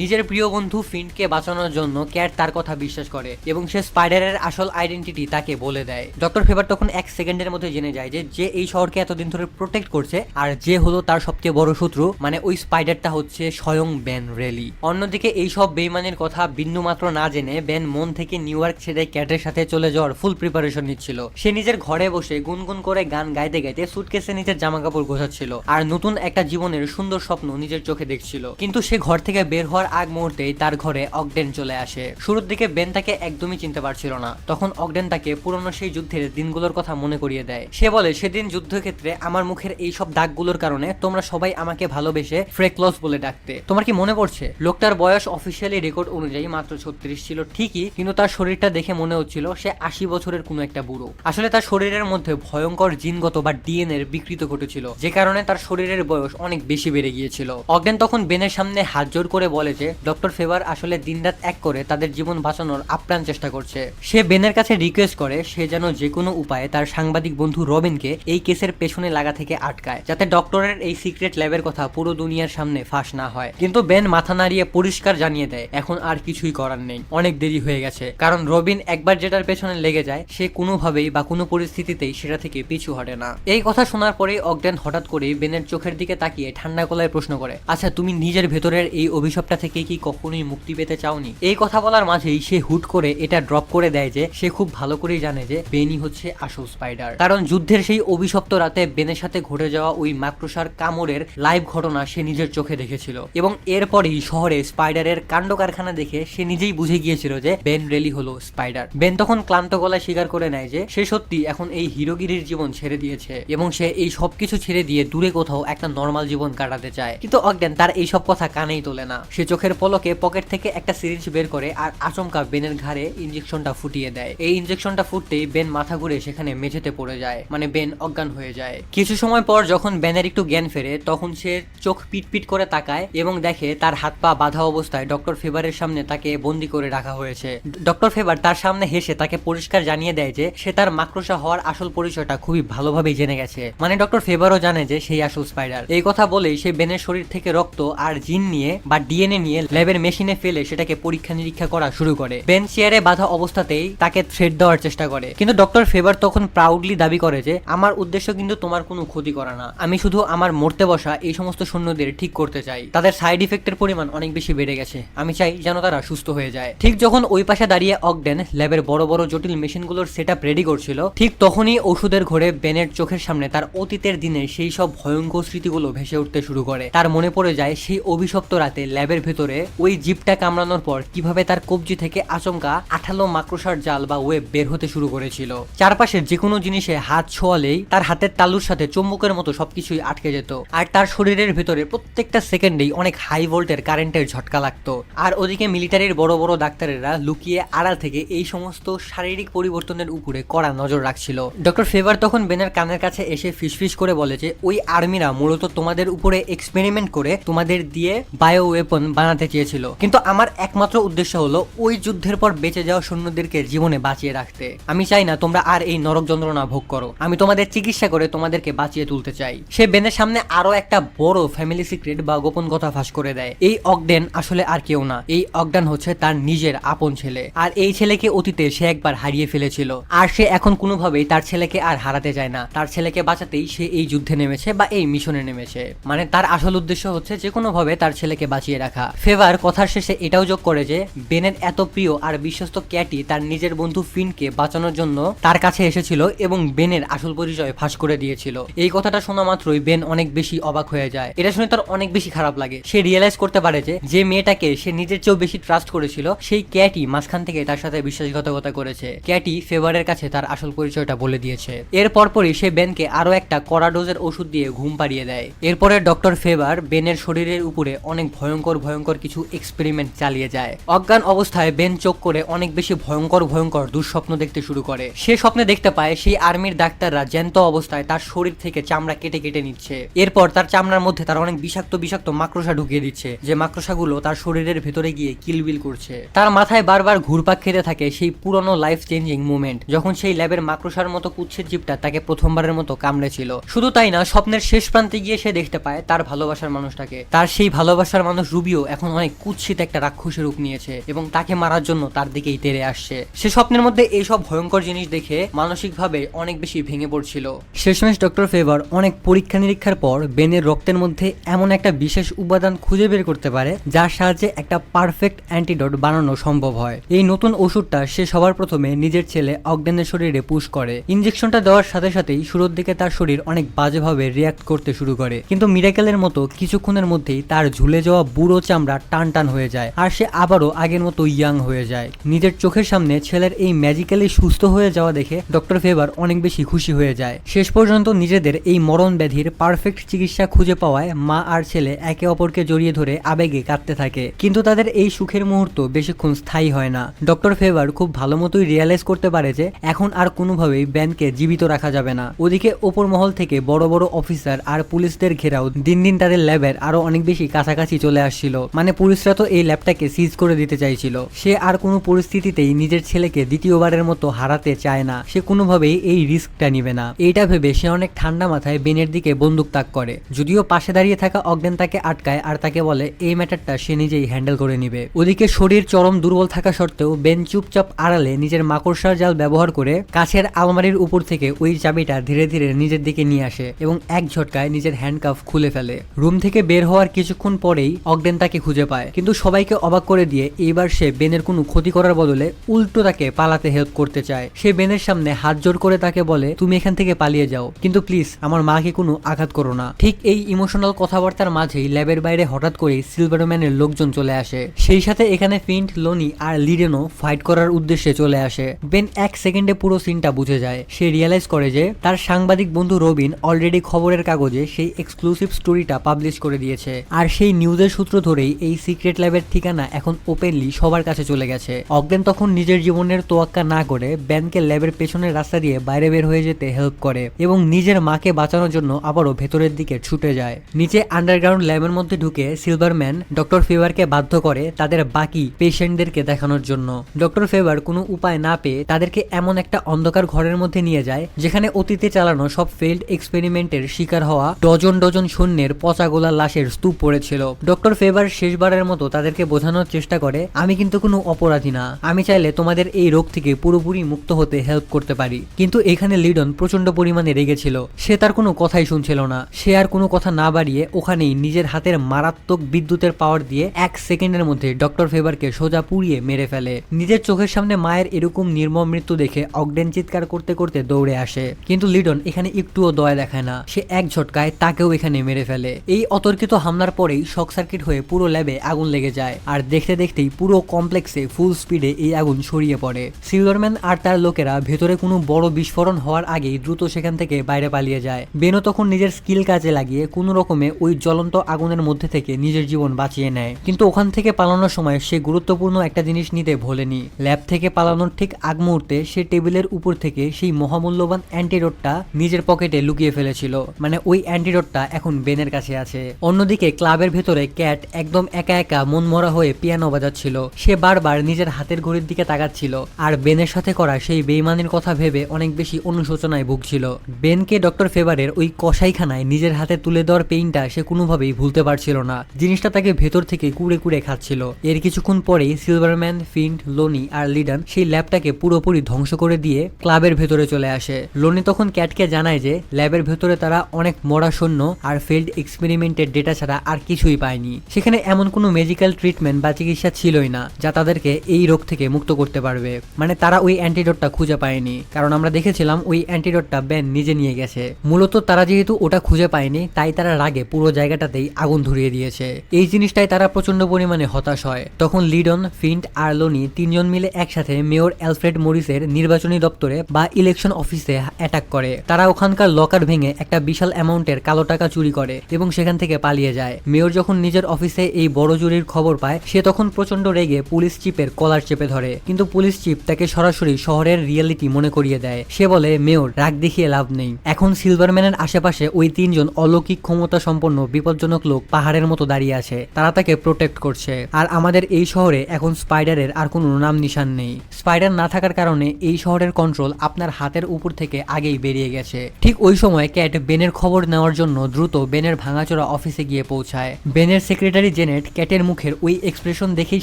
নিজের প্রিয় বন্ধু ফিন্ডকে বাঁচানোর জন্য ক্যাট তার কথা বিশ্বাস করে এবং সে স্পাইডারের আসল আইডেন্টিটি তাকে বলে দেয়। ডক্টর ফেভার তখন 1 সেকেন্ডের মধ্যে জেনে যায় যে যে এই শহরকে এতদিন ধরে প্রোটেক্ট করছে আর যে হলো তার সবচেয়ে বড় শত্রু, মানে ওই স্পাইডারটা হচ্ছে স্বয়ং বেন রেলি। অন্যদিকে এই সব বেইমানের কথা বিন্দুমাত্র না জেনে বেন মন থেকে নিউ ইয়র্ক ছেড়ে ক্যাটের সাথে চলে যাওয়ার ফুল প্রিপারেশন নিচ্ছিল। সে নিজের ঘরে বসে গুনগুন করে গান গাইতে গাইতে সুটকেসে নিজের জামা কাপড় গোছাচ্ছিল আর নতুন একটা জীবনের সুন্দর স্বপ্ন নিজের চোখে দেখছিল। কিন্তু সে ঘর থেকে বের হওয়ার আগ মুহূর্তেই তার ঘরে অগডেন চলে আসে। শুরুর দিকে বেন তাকে একদমই চিনতে পারছিল না, তখন অগডেন তাকে পুরনো সেই যুদ্ধের দিনগুলোর কথা মনে করিয়ে দেয়। সে বলে, সেদিন যুদ্ধক্ষেত্রে আমার মুখের এই সব দাগগুলোর কারণে তোমরা সবাই আমাকে ভালোবেসে ফ্রেকলস বলে ডাকতে। তোমার কি মনে পড়ছে? লোকটার বয়স অফিসিয়ালি রেকর্ড অনুযায়ী মাত্র 36 ছিল ঠিকই, কিন্তু তার শরীরটা দেখে মনে হচ্ছিল সে 80 বছরের কোনো একটা বুড়ো। আসলে তার শরীরের মধ্যে ভয়ঙ্কর জিনগত বা ডিএনএ এর বিকৃত ঘটেছিল, যে কারণে তার শরীরের বয়স অনেক বেশি বেড়ে গিয়েছিল। অগডেন তখন বেনের সামনে হাত জোড় করে বলে যে ডক্টর ফেভার আসলে দিনরাত এক করে তাদের জীবন বাঁচানোর আপ্রাণ চেষ্টা করছে। সে বেনের কাছে রিকোয়েস্ট করে সে যেন যে কোনো উপায়ে তার সাংবাদিক বন্ধু রবিনকে এই কেসের পেছনে লাগা থেকে আটকায়, যাতে ডক্টরের এই সিক্রেট ল্যাবের কথা পুরো দুনিয়ার সামনে ফাঁস না হয়। কিন্তু বেন মাথা নাড়িয়ে পরিষ্কার জানিয়ে দেয় এখন আর কিছুই করার নেই, অনেক দেরি হয়ে গেছে। কারণ রবিন একবার যেটার পেছনে লেগে যায় সে কোনোভাবেই বা কোনো পরিস্থিতিতেই সেটা থেকে পিছু হটে না। এই কথা শোনার পরেই অগডেন হঠাৎ করে বেনের চোখের দিকে তাকিয়ে ঠান্ডা গলায় প্রশ্ন করে, আচ্ছা তুমি নিজের ভেতরের এই অভিশাপটা থেকে কি কখনোই মুক্তি পেতে চাওনি? এই কথা বলার মাঝেই সে হুট করে এটা ড্রপ করে দেয় যে সে খুব ভালো করেই জানে যে বেনই হচ্ছে আসল স্পাইডার। কারণ যুদ্ধের সেই অভিশপ্ত রাতে বেনের সাথে ঘটে যাওয়া ওই মাকড়সার কামড়ের লাইভ ঘটনা সে নিজের চোখে দেখেছিল এবং এরপরেই শহরে স্পাইডারের কাণ্ড কারখানা দেখে সে নিজেই বুঝে গিয়েছিল যে বেন রেলি হলো স্পাইডার। বেন তখন ক্লান্ত গলায় স্বীকার করে নেয় যে সে সত্যি এখন এই হিরোগিরির জীবন ছেড়ে দিয়েছে এবং সে এই সবকিছু ছেড়ে দিয়ে দূরে কোথাও একটা নর্মাল জীবন কাটাতে চায়। কিন্তু অগডেন তার এই সব কথা কানেই তোলে না। সে চোখের পলকে পকেট থেকে একটা সিরিঞ্জ বের করে আর আচমকা বেনের ঘাড়ে ইনজেকশনটা ফুটিয়ে দেয়। এই ইনজেকশনটা ফুটতেই বেন মাথা ঘুরে সেখানে মেঝেতে পড়ে যায়, মানে বেন অজ্ঞান হয়ে যায়। কিছু সময় পর যখন বেনের একটু জ্ঞান ফেরে তখন সে চোখ পিটপিট করে তাকায় এবং দেখে তার হাত পা বাঁধা অবস্থায় ডক্টর ফেভারের সামনে তাকে বন্দি করে রাখা হয়েছে। ডক্টর ফেভার তার সামনে হেসে তাকে পরিষ্কার জানিয়ে দেয় যে সে তার মাকড়সা হওয়ার আসল পরিচয়টা খুবই ভালোভাবেই জেনে গেছে, মানে ডক্টর ফেভারও জানে যে সেই আসল স্পাইডার। এই কথা বলেই সে বেনের শরীর থেকে রক্ত আর জিন নিয়ে বা ডিএনএ নিয়ে ল্যাবের মেশিনে ফেলে সেটাকে পরীক্ষা নিরীক্ষা করা শুরু করে। বেন চেয়ারে বাঁধা অবস্থাতেই তাকে থ্রেট দেওয়ার চেষ্টা করে, কিন্তু ডক্টর ফেভার তখন প্রাউডলি দাবি করে যে আমার উদ্দেশ্য কিন্তু তোমার কোনো ক্ষতি করা না, আমি শুধু আমার মরতে বসা এই সমস্ত সৈন্যদের ঠিক করতে চাই। তাদের সাইড ইফেক্টের পরিমাণ অনেক বেশি বেড়ে গেছে, আমি চাই যেন তারা সুস্থ হয়ে যায়। ঠিক যখন ওই পাশে দাঁড়িয়ে অগডেন ল্যাবের বড় বড় জটিল মেশিনগুলোর সেটআপ রেডি করছিল, ঠিক তখনই ওষুধের ঘরে বেনের চোখের সামনে তার অতীতের দিনে সেই সব ভয়ঙ্কর স্মৃতিগুলো ভেসে উঠতে শুরু করে। তার মনে পড়ে যায় সেই অভিশপ্ত রাতে ল্যাবের ভেতরে ওই জিপটা কামড়ানোর পর কিভাবে তার কবজি থেকে আচমকা আঠালো মাকড়সার জাল বা ওয়েব বের হতে শুরু করেছিল। চারপাশের যে কোনো জিনিসে হাত ছোঁয়ালেই তার হাতের তালুর সাথে চুম্বকের মতো সবকিছুই আটকে যেত আর তার শরীরের ভেতরে প্রত্যেকটা সেকেন্ডেই অনেক হাই ভোল্টের কারেন্টের ঝটকা লাগতো। আর ওদিকে মিলিটারির বড় বড় ডাক্তারেরা লুকিয়ে আড়াল থেকে এই সমস্ত শারীরিক পরিবর্তনের উপরে কড়া নজর রাখছিল। ডক্টর ফেভার তখন বেনের কানের কাছে এসে ফিসফিস করে বলে যে ওই আর্মিরা মূলত তোমাদের উপরে এক্সপেরিমেন্ট করে তোমাদের দিয়ে বায়ো ওয়েপন বানাতে চেয়েছিল, কিন্তু আমার একমাত্র উদ্দেশ্য হলো ওই যুদ্ধের পর বেঁচে যাওয়া সৈন্যদেরকে জীবনে বাঁচিয়ে রাখতে। আমি চাই না তোমরা আর এই নরক যন্ত্রণা ভোগ করো, আমি তোমাদের চিকিৎসা করে তোমাদেরকে বাঁচিয়ে তুলতে চাই। সে বেনের সামনে আরো একটা বড় ফ্যামিলি সিক্রেট বা গোপন কথা ফাঁস করে দেয়। এই অগডেন আসলে আর কেউ না, এই অগডেন হচ্ছে তার নিজের আপন ছেলে। আর এই ছেলেকে অতীতে সে একবার হারিয়ে ফেলেছিল আর সে এখন কোনোভাবেই তার ছেলেকে আর হারাতে চায় না। তার ছেলেকে বাঁচাতেই সে এই যুদ্ধে নেমেছে বা এই মিশনে নেমেছে, মানে তার আসল উদ্দেশ্য হচ্ছে যে কোনো ভাবে তার ছেলেকে বাঁচিয়ে রাখা। ফেভার কথার শেষে এটাও যোগ করে যে বেনের এত প্রিয় আর বিশ্বস্ত ক্যাটি তার নিজের বন্ধু ফিনকে বাঁচানোর জন্য তার কাছে এসেছিল এবং বেনের আসল পরিচয় ফাঁস করে দিয়েছিল। এই কথাটা শোনা মাত্রই বেন অনেক বেশি অবাক হয়ে যায়। এটা শুনে তার অনেক বেশি খারাপ লাগে। সে রিয়েলাইজ করতে পারে যে মেয়েটাকে সে নিজের চেয়েও বেশি ট্রাস্ট করেছিল সেই ক্যাটি মাঝখান থেকে তার সাথে বিশ্বাসঘাতকতা করেছে। ক্যাটি ফেভারের কাছে তার আসল পরিচয়টা বলে দিয়েছে। এর পরপরই সে বেনকে আরো একটা কড়া ডোজের ওষুধ দিয়ে ঘুম পাড়িয়ে দেয়। এরপরে ডক্টর ফেভার বেনের শরীরের উপরে অনেক ভয়ঙ্কর কিছু এক্সপেরিমেন্ট চালিয়ে যায়। অজ্ঞান অবস্থায় বেন চোখ করে অনেক বেশি ভয়ঙ্কর দুঃস্বপ্ন দেখতে শুরু করে। সে স্বপ্নে দেখতে পায় সেই আর্মির ডাক্তাররা জ্যান্ত অবস্থায় তার শরীর থেকে চামড়া কেটে কেটে নিচ্ছে। এরপর তার চামড়ার মধ্যে তার অনেক বিষাক্ত মাকড়সা ঢুকিয়ে দিচ্ছে, যে মাকড়সাগুলো তার শরীরের ভেতরে গিয়ে কিলবিল করছে। তার মাথায় বারবার ঘুরপাক খেতে থাকে সেই পুরনো লাইফ চেঞ্জিং মুভমেন্ট, যখন সেই ল্যাবের মাকড়সার মতো কুৎসিত জীবটা তাকে প্রথমবারের মতো কামড়েছিল। শুধু তাই না, স্বপ্নের শেষ প্রান্তে গিয়ে সে দেখতে পায় তার ভালোবাসার মানুষটাকে। তার সেই ভালোবাসার মানুষ রুবিও এখন অনেক কুৎসিত একটা রাক্ষসের রূপ নিয়েছে এবং তাকে মারার জন্য তার দিকেই তেড়ে আসছে। সে স্বপ্নের মধ্যে এইসব ভয়ঙ্কর জিনিস দেখে মানসিকভাবে অনেক বেশি ভেঙে পড়ছিল। শেষমেশ ডক্টর ফেভার অনেক পরীক্ষা নিরীক্ষার পর বেনের রক্তের মধ্যে এমন একটা বিশেষ উপাদান খুঁজে বের করতে পারে যার সাহায্যে একটা পারফেক্ট অ্যান্টিডোট বানানো সম্ভব হয়। এই নতুন ওষুধটা সে সবার প্রথমে নিজের ছেলে অগডেনের শরীরে পুশ করে। ইনজেকশনটা দেওয়ার সাথে সাথেই শুরুর দিকে তার শরীর অনেক বাজেভাবে রিয়াক্ট করতে শুরু করে, কিন্তু মিরাকেলের মতো কিছুক্ষণের মধ্যেই তার ঝুলে যাওয়া বুড়ো চামড়া টান টান হয়ে যায় আর সে আবারও আগের মতো ইয়াং হয়ে যায়। নিজের চোখের সামনে ছেলের এই ম্যাজিক্যালি সুস্থ হয়ে যাওয়া দেখে ডক্টর ফেভার অনেক বেশি খুশি হয়ে যায়। শেষ পর্যন্ত নিজেদের এই মরণ ব্যাধির পারফেক্ট চিকিৎসা খুঁজে পাওয়ায় মা আর ছেলে একে অপরকে জড়িয়ে ধরে আবেগে কাঁদতে থাকে। কিন্তু তাদের এই সুখের মুহূর্ত বেশিক্ষণ স্থায়ী হয় না। ডক্টর ফেভার খুব ভালো মতোই রিয়ালাইজ করতে পারে যে এখন আর কোনোভাবেই ব্যানকে জীবিত রাখা যাবে না। ওদিকে ওপর মহল থেকে বড় বড় অফিসার আর পুলিশদের ঘেরাও দিন দিন তাদের ল্যাবের আরো অনেক বেশি কাছাকাছি চলে আসছিল। মানে পুলিশরা তো এই ল্যাবটাকে সিজ করে দিতে চাইছিল। সে আর কোনো পরিস্থিতিতেই নিজের ছেলেকে দ্বিতীয়বারের মতো হারাতে চায় না। সে কোনোভাবেই এই রিস্কটা নিবে না। এইটা ভেবে সে অনেক ঠান্ডা মাথায় বেনের দিকে বন্দুক তাক করে। যদিও পাশে দাঁড়িয়ে থাকা অগডেন তাকে আটকায় আর তাকে বলে এই ম্যাটারটা সে নিজেই হ্যান্ডেল করে নিবে। ওদিকে শরীর চরম দুর্বল থাকা সত্ত্বেও বেন চুপচাপ আড়ালে নিজের মাকড়সার জাল ব্যবহার করে কাছের আলমারির উপর থেকে ওই চাবিটা ধীরে ধীরে নিজের দিকে নিয়ে আসে এবং এক ঝটকায় নিজের হ্যান্ডকাফ খুলে ফেলে। রুম থেকে বের হওয়ার কিছুক্ষণ পরেই অগডেন তাকে খুঁজে পায়, কিন্তু সবাইকে অবাক করে দিয়ে এইবার সে বেনের কোনো ক্ষতি করার বদলে উল্টো তাকে পালাতে হেল্প করতে চায়। সে বেনের সামনে হাত জোড় করে তাকে বলে তুমি এখান থেকে পালিয়ে যাও, কিন্তু প্লিজ আমার মাকে কোনো আঘাত করো না। ঠিক এই ইমোশনাল কথাবার্তার মাঝেই ল্যাবের বাইরে হঠাৎ করেই সিলভারম্যানের লোকজন চলে আসে। সেই সাথে এখানে ফিন্ট, লোনি আর লিডেনও ফাইট করার উদ্দেশ্যে চলে আসে। বেন এক সেকেন্ডে পুরো সিনটা বুঝে যায়। সে রিয়ালাইজ করে যে তার সাংবাদিক বন্ধু রবিন অলরেডি খবরের কাগজে সেই এক্সক্লুসিভ স্টোরিটা পাবলিশ করে দিয়েছে আর সেই নিউজের সূত্র ধরেই এই সিক্রেট ল্যাবের ঠিকানা এখন ওপেনলি সবার কাছে চলে গেছে। অগডেন তখন নিজের জীবনের তোয়াক্কা না করে ব্যানকে ল্যাবের পেছনের রাস্তা দিয়ে বাইরে বের হয়ে যেতে হেল্প করে এবং নিজের মাকে বাঁচানোর জন্য আবারও ভেতরের দিকে ছুটে যায়। নিচে আন্ডারগ্রাউন্ড ল্যাবের মধ্যে ঢুকে সিলভারম্যান ডক্টর ফেভারকে বাধ্য করে তাদের বাকি পেশেন্টদেরকে দেখানোর জন্য। ডক্টর ফেভার কোনো উপায় না পেয়ে তাদেরকে এমন একটা অন্ধকার ঘরের মধ্যে নিয়ে যায় যেখানে অতীতে চালানো সব ফেইল্ড এক্সপেরিমেন্টের শিকার হওয়া ডজন ডজন সৈন্যের পচাগোলা লাশের স্তূপ পড়েছিল। ডক্টর ফেভার শেষবারের মতো তাদেরকে বোঝানোর চেষ্টা করে আমি কিন্তু কোনো অপরাধী না, আমি চাইলে তোমাদের এই রোগ থেকে পুরোপুরি মুক্ত হতে হেল্প করতে পারি। কিন্তু এখানে লিডন প্রচন্ড পরিমাণে রেগেছিল। সে তার কোনো কথাই শুনছিল না। সে আর কোনো কথা না বাড়িয়ে ওখানেই নিজের হাতের মারাত্মক বিদ্যুতের পাওয়ার দিয়ে এক সেকেন্ডের মধ্যে ডক্টর ফেভারকে সোজা পুড়িয়ে মেরে ফেলে। নিজের চোখের সামনে মায়ের এরকম নির্মম মৃত্যু দেখে অগডেন চিৎকার করতে করতে দৌড়ে আসে, কিন্তু লিডন এখানে একটুও দয়া দেখায় না। সে এক ঝটকায় তাকেও এখানে মেরে ফেলে। এই অতর্কিত হামলার পরেই শক সার্কিট হয়ে পুরো ল্যাবে আগুন লেগে যায় আর দেখতে দেখতেই পুরো কমপ্লেক্সে ফুল স্পিডে এই আগুন ছড়িয়ে পড়ে। সিলভারম্যান আর তার লোকেরা ভেতরে কোনো বড় বিস্ফোরণ হওয়ার আগেই দ্রুত সেখান থেকে বাইরে পালিয়ে যায়। বেনও তখন নিজের স্কিল কাজে লাগিয়ে কোনো রকমে ওই জ্বলন্ত আগুনের মধ্যে থেকে নিজের জীবন বাঁচিয়ে নেয়। কিন্তু ওখান থেকে পালানোর সময় সে গুরুত্বপূর্ণ একটা জিনিস নিতে ভোলেনি। ল্যাব থেকে পালানোর ঠিক আগ মুহূর্তে সে টেবিলের উপর থেকে সেই মহামূল্যবান অ্যান্টিডোটটা নিজের পকেটে লুকিয়ে ফেলেছিল। মানে ওই অ্যান্টিডোটটা এখন বেনের কাছে আছে। অন্যদিকে ক্লাবের ভেতরে ক্যাট একদম একা একা মনমরা হয়ে পিয়ানো বাজাচ্ছিল। সে বারবার নিজের হাতের ঘড়ির দিকে তাকাচ্ছিল আর বেনের সাথে করা সেই বেইমানির কথা ভেবে অনেক বেশি অনুশোচনায় ভুগছিল। বেনকে ডক্টর ফেভারের ওই কসাইখানায় নিজের হাতে তুলে দেওয়ার পেইনটা সে কোনোভাবেই ভুলতে পারছিল না। জিনিসটা তাকে ভেতর থেকে কুড়ে কুড়ে খাচ্ছিল। এর কিছুক্ষণ পরেই সিলভারম্যান, ফিন্ট, লোনি আর লিডন সেই ল্যাবটাকে পুরোপুরি ধ্বংস করে দিয়ে ক্লাবের ভেতরে চলে আসে। লোনি তখন ক্যাটকে জানায় যে ল্যাবের ভেতরে তারা অনেক মরা সৈন্য আর ফেল্ড এক্সপেরিমেন্টের ডেটা ছাড়া আর কিছুই পায়নি। সেখানে এমন কোনো মেডিকেল ট্রিটমেন্ট বা চিকিৎসা ছিলই না যা তাদেরকে এই রোগ থেকে মুক্ত করতে পারবে। মানে তারা ওই অ্যান্টিডোটটা খুঁজে পায়নি, কারণ আমরা দেখেছিলাম ওই অ্যান্টিডোটটা বেন নিজে নিয়ে গেছে। মূলত তারা যেহেতু ওটা খুঁজে পায়নি তাই তারা রাগে পুরো জায়গাটাতেই আগুন ধরিয়ে দিয়েছে। এই জিনিসটাই তারা প্রচন্ড পরিমাণে হতাশ হয়। তখন লিডন, ফিন্ট আর লোনি তিনজন মিলে একসাথে মেয়র অ্যালফ্রেড মরিসের নির্বাচনী দপ্তরে বা ইলেকশন অফিসে অ্যাটাক করে। তারা ওখানকার লকার ভেঙে একটা বিশাল অ্যামাউন্টের কালো টাকা চুরি করে এবং সেখান থেকে পালিয়ে যায়। মেয়র যখন নিজের অফিসে এই বড় চুরির খবর পায় সে তখন প্রচন্ড রেগে পুলিশ চিফের কলার চেপে ধরে, কিন্তু পুলিশ চিফ তাকে সরাসরি শহরের রিয়েলিটি মনে করিয়ে দেয়। সে বলে মেয়র রাগ দেখিয়ে লাভ নেই, এখন সিলভারম্যানের আশেপাশে ওই তিনজন অলৌকিক ক্ষমতা সম্পন্ন বিপজ্জনক লোক পাহাড়ের মতো দাঁড়িয়ে আছে, তারা তাকে প্রোটেক্ট করছে। আর আমাদের এই শহরে এখন স্পাইডারের আর কোনো নাম নিশান নেই। স্পাইডার না থাকার কারণে কারণে এই শহরের কন্ট্রোল আপনার হাতের উপর থেকে আগেই বেরিয়ে গেছে। ঠিক ওই সময় ক্যাট বেনের খবর নেওয়ার জন্য দ্রুত বেনের ভাঙাচোরা অফিসে গিয়ে পৌঁছায়। বেনের সেক্রেটারি জেনেট ক্যাটের মুখের ওই এক্সপ্রেশন দেখেই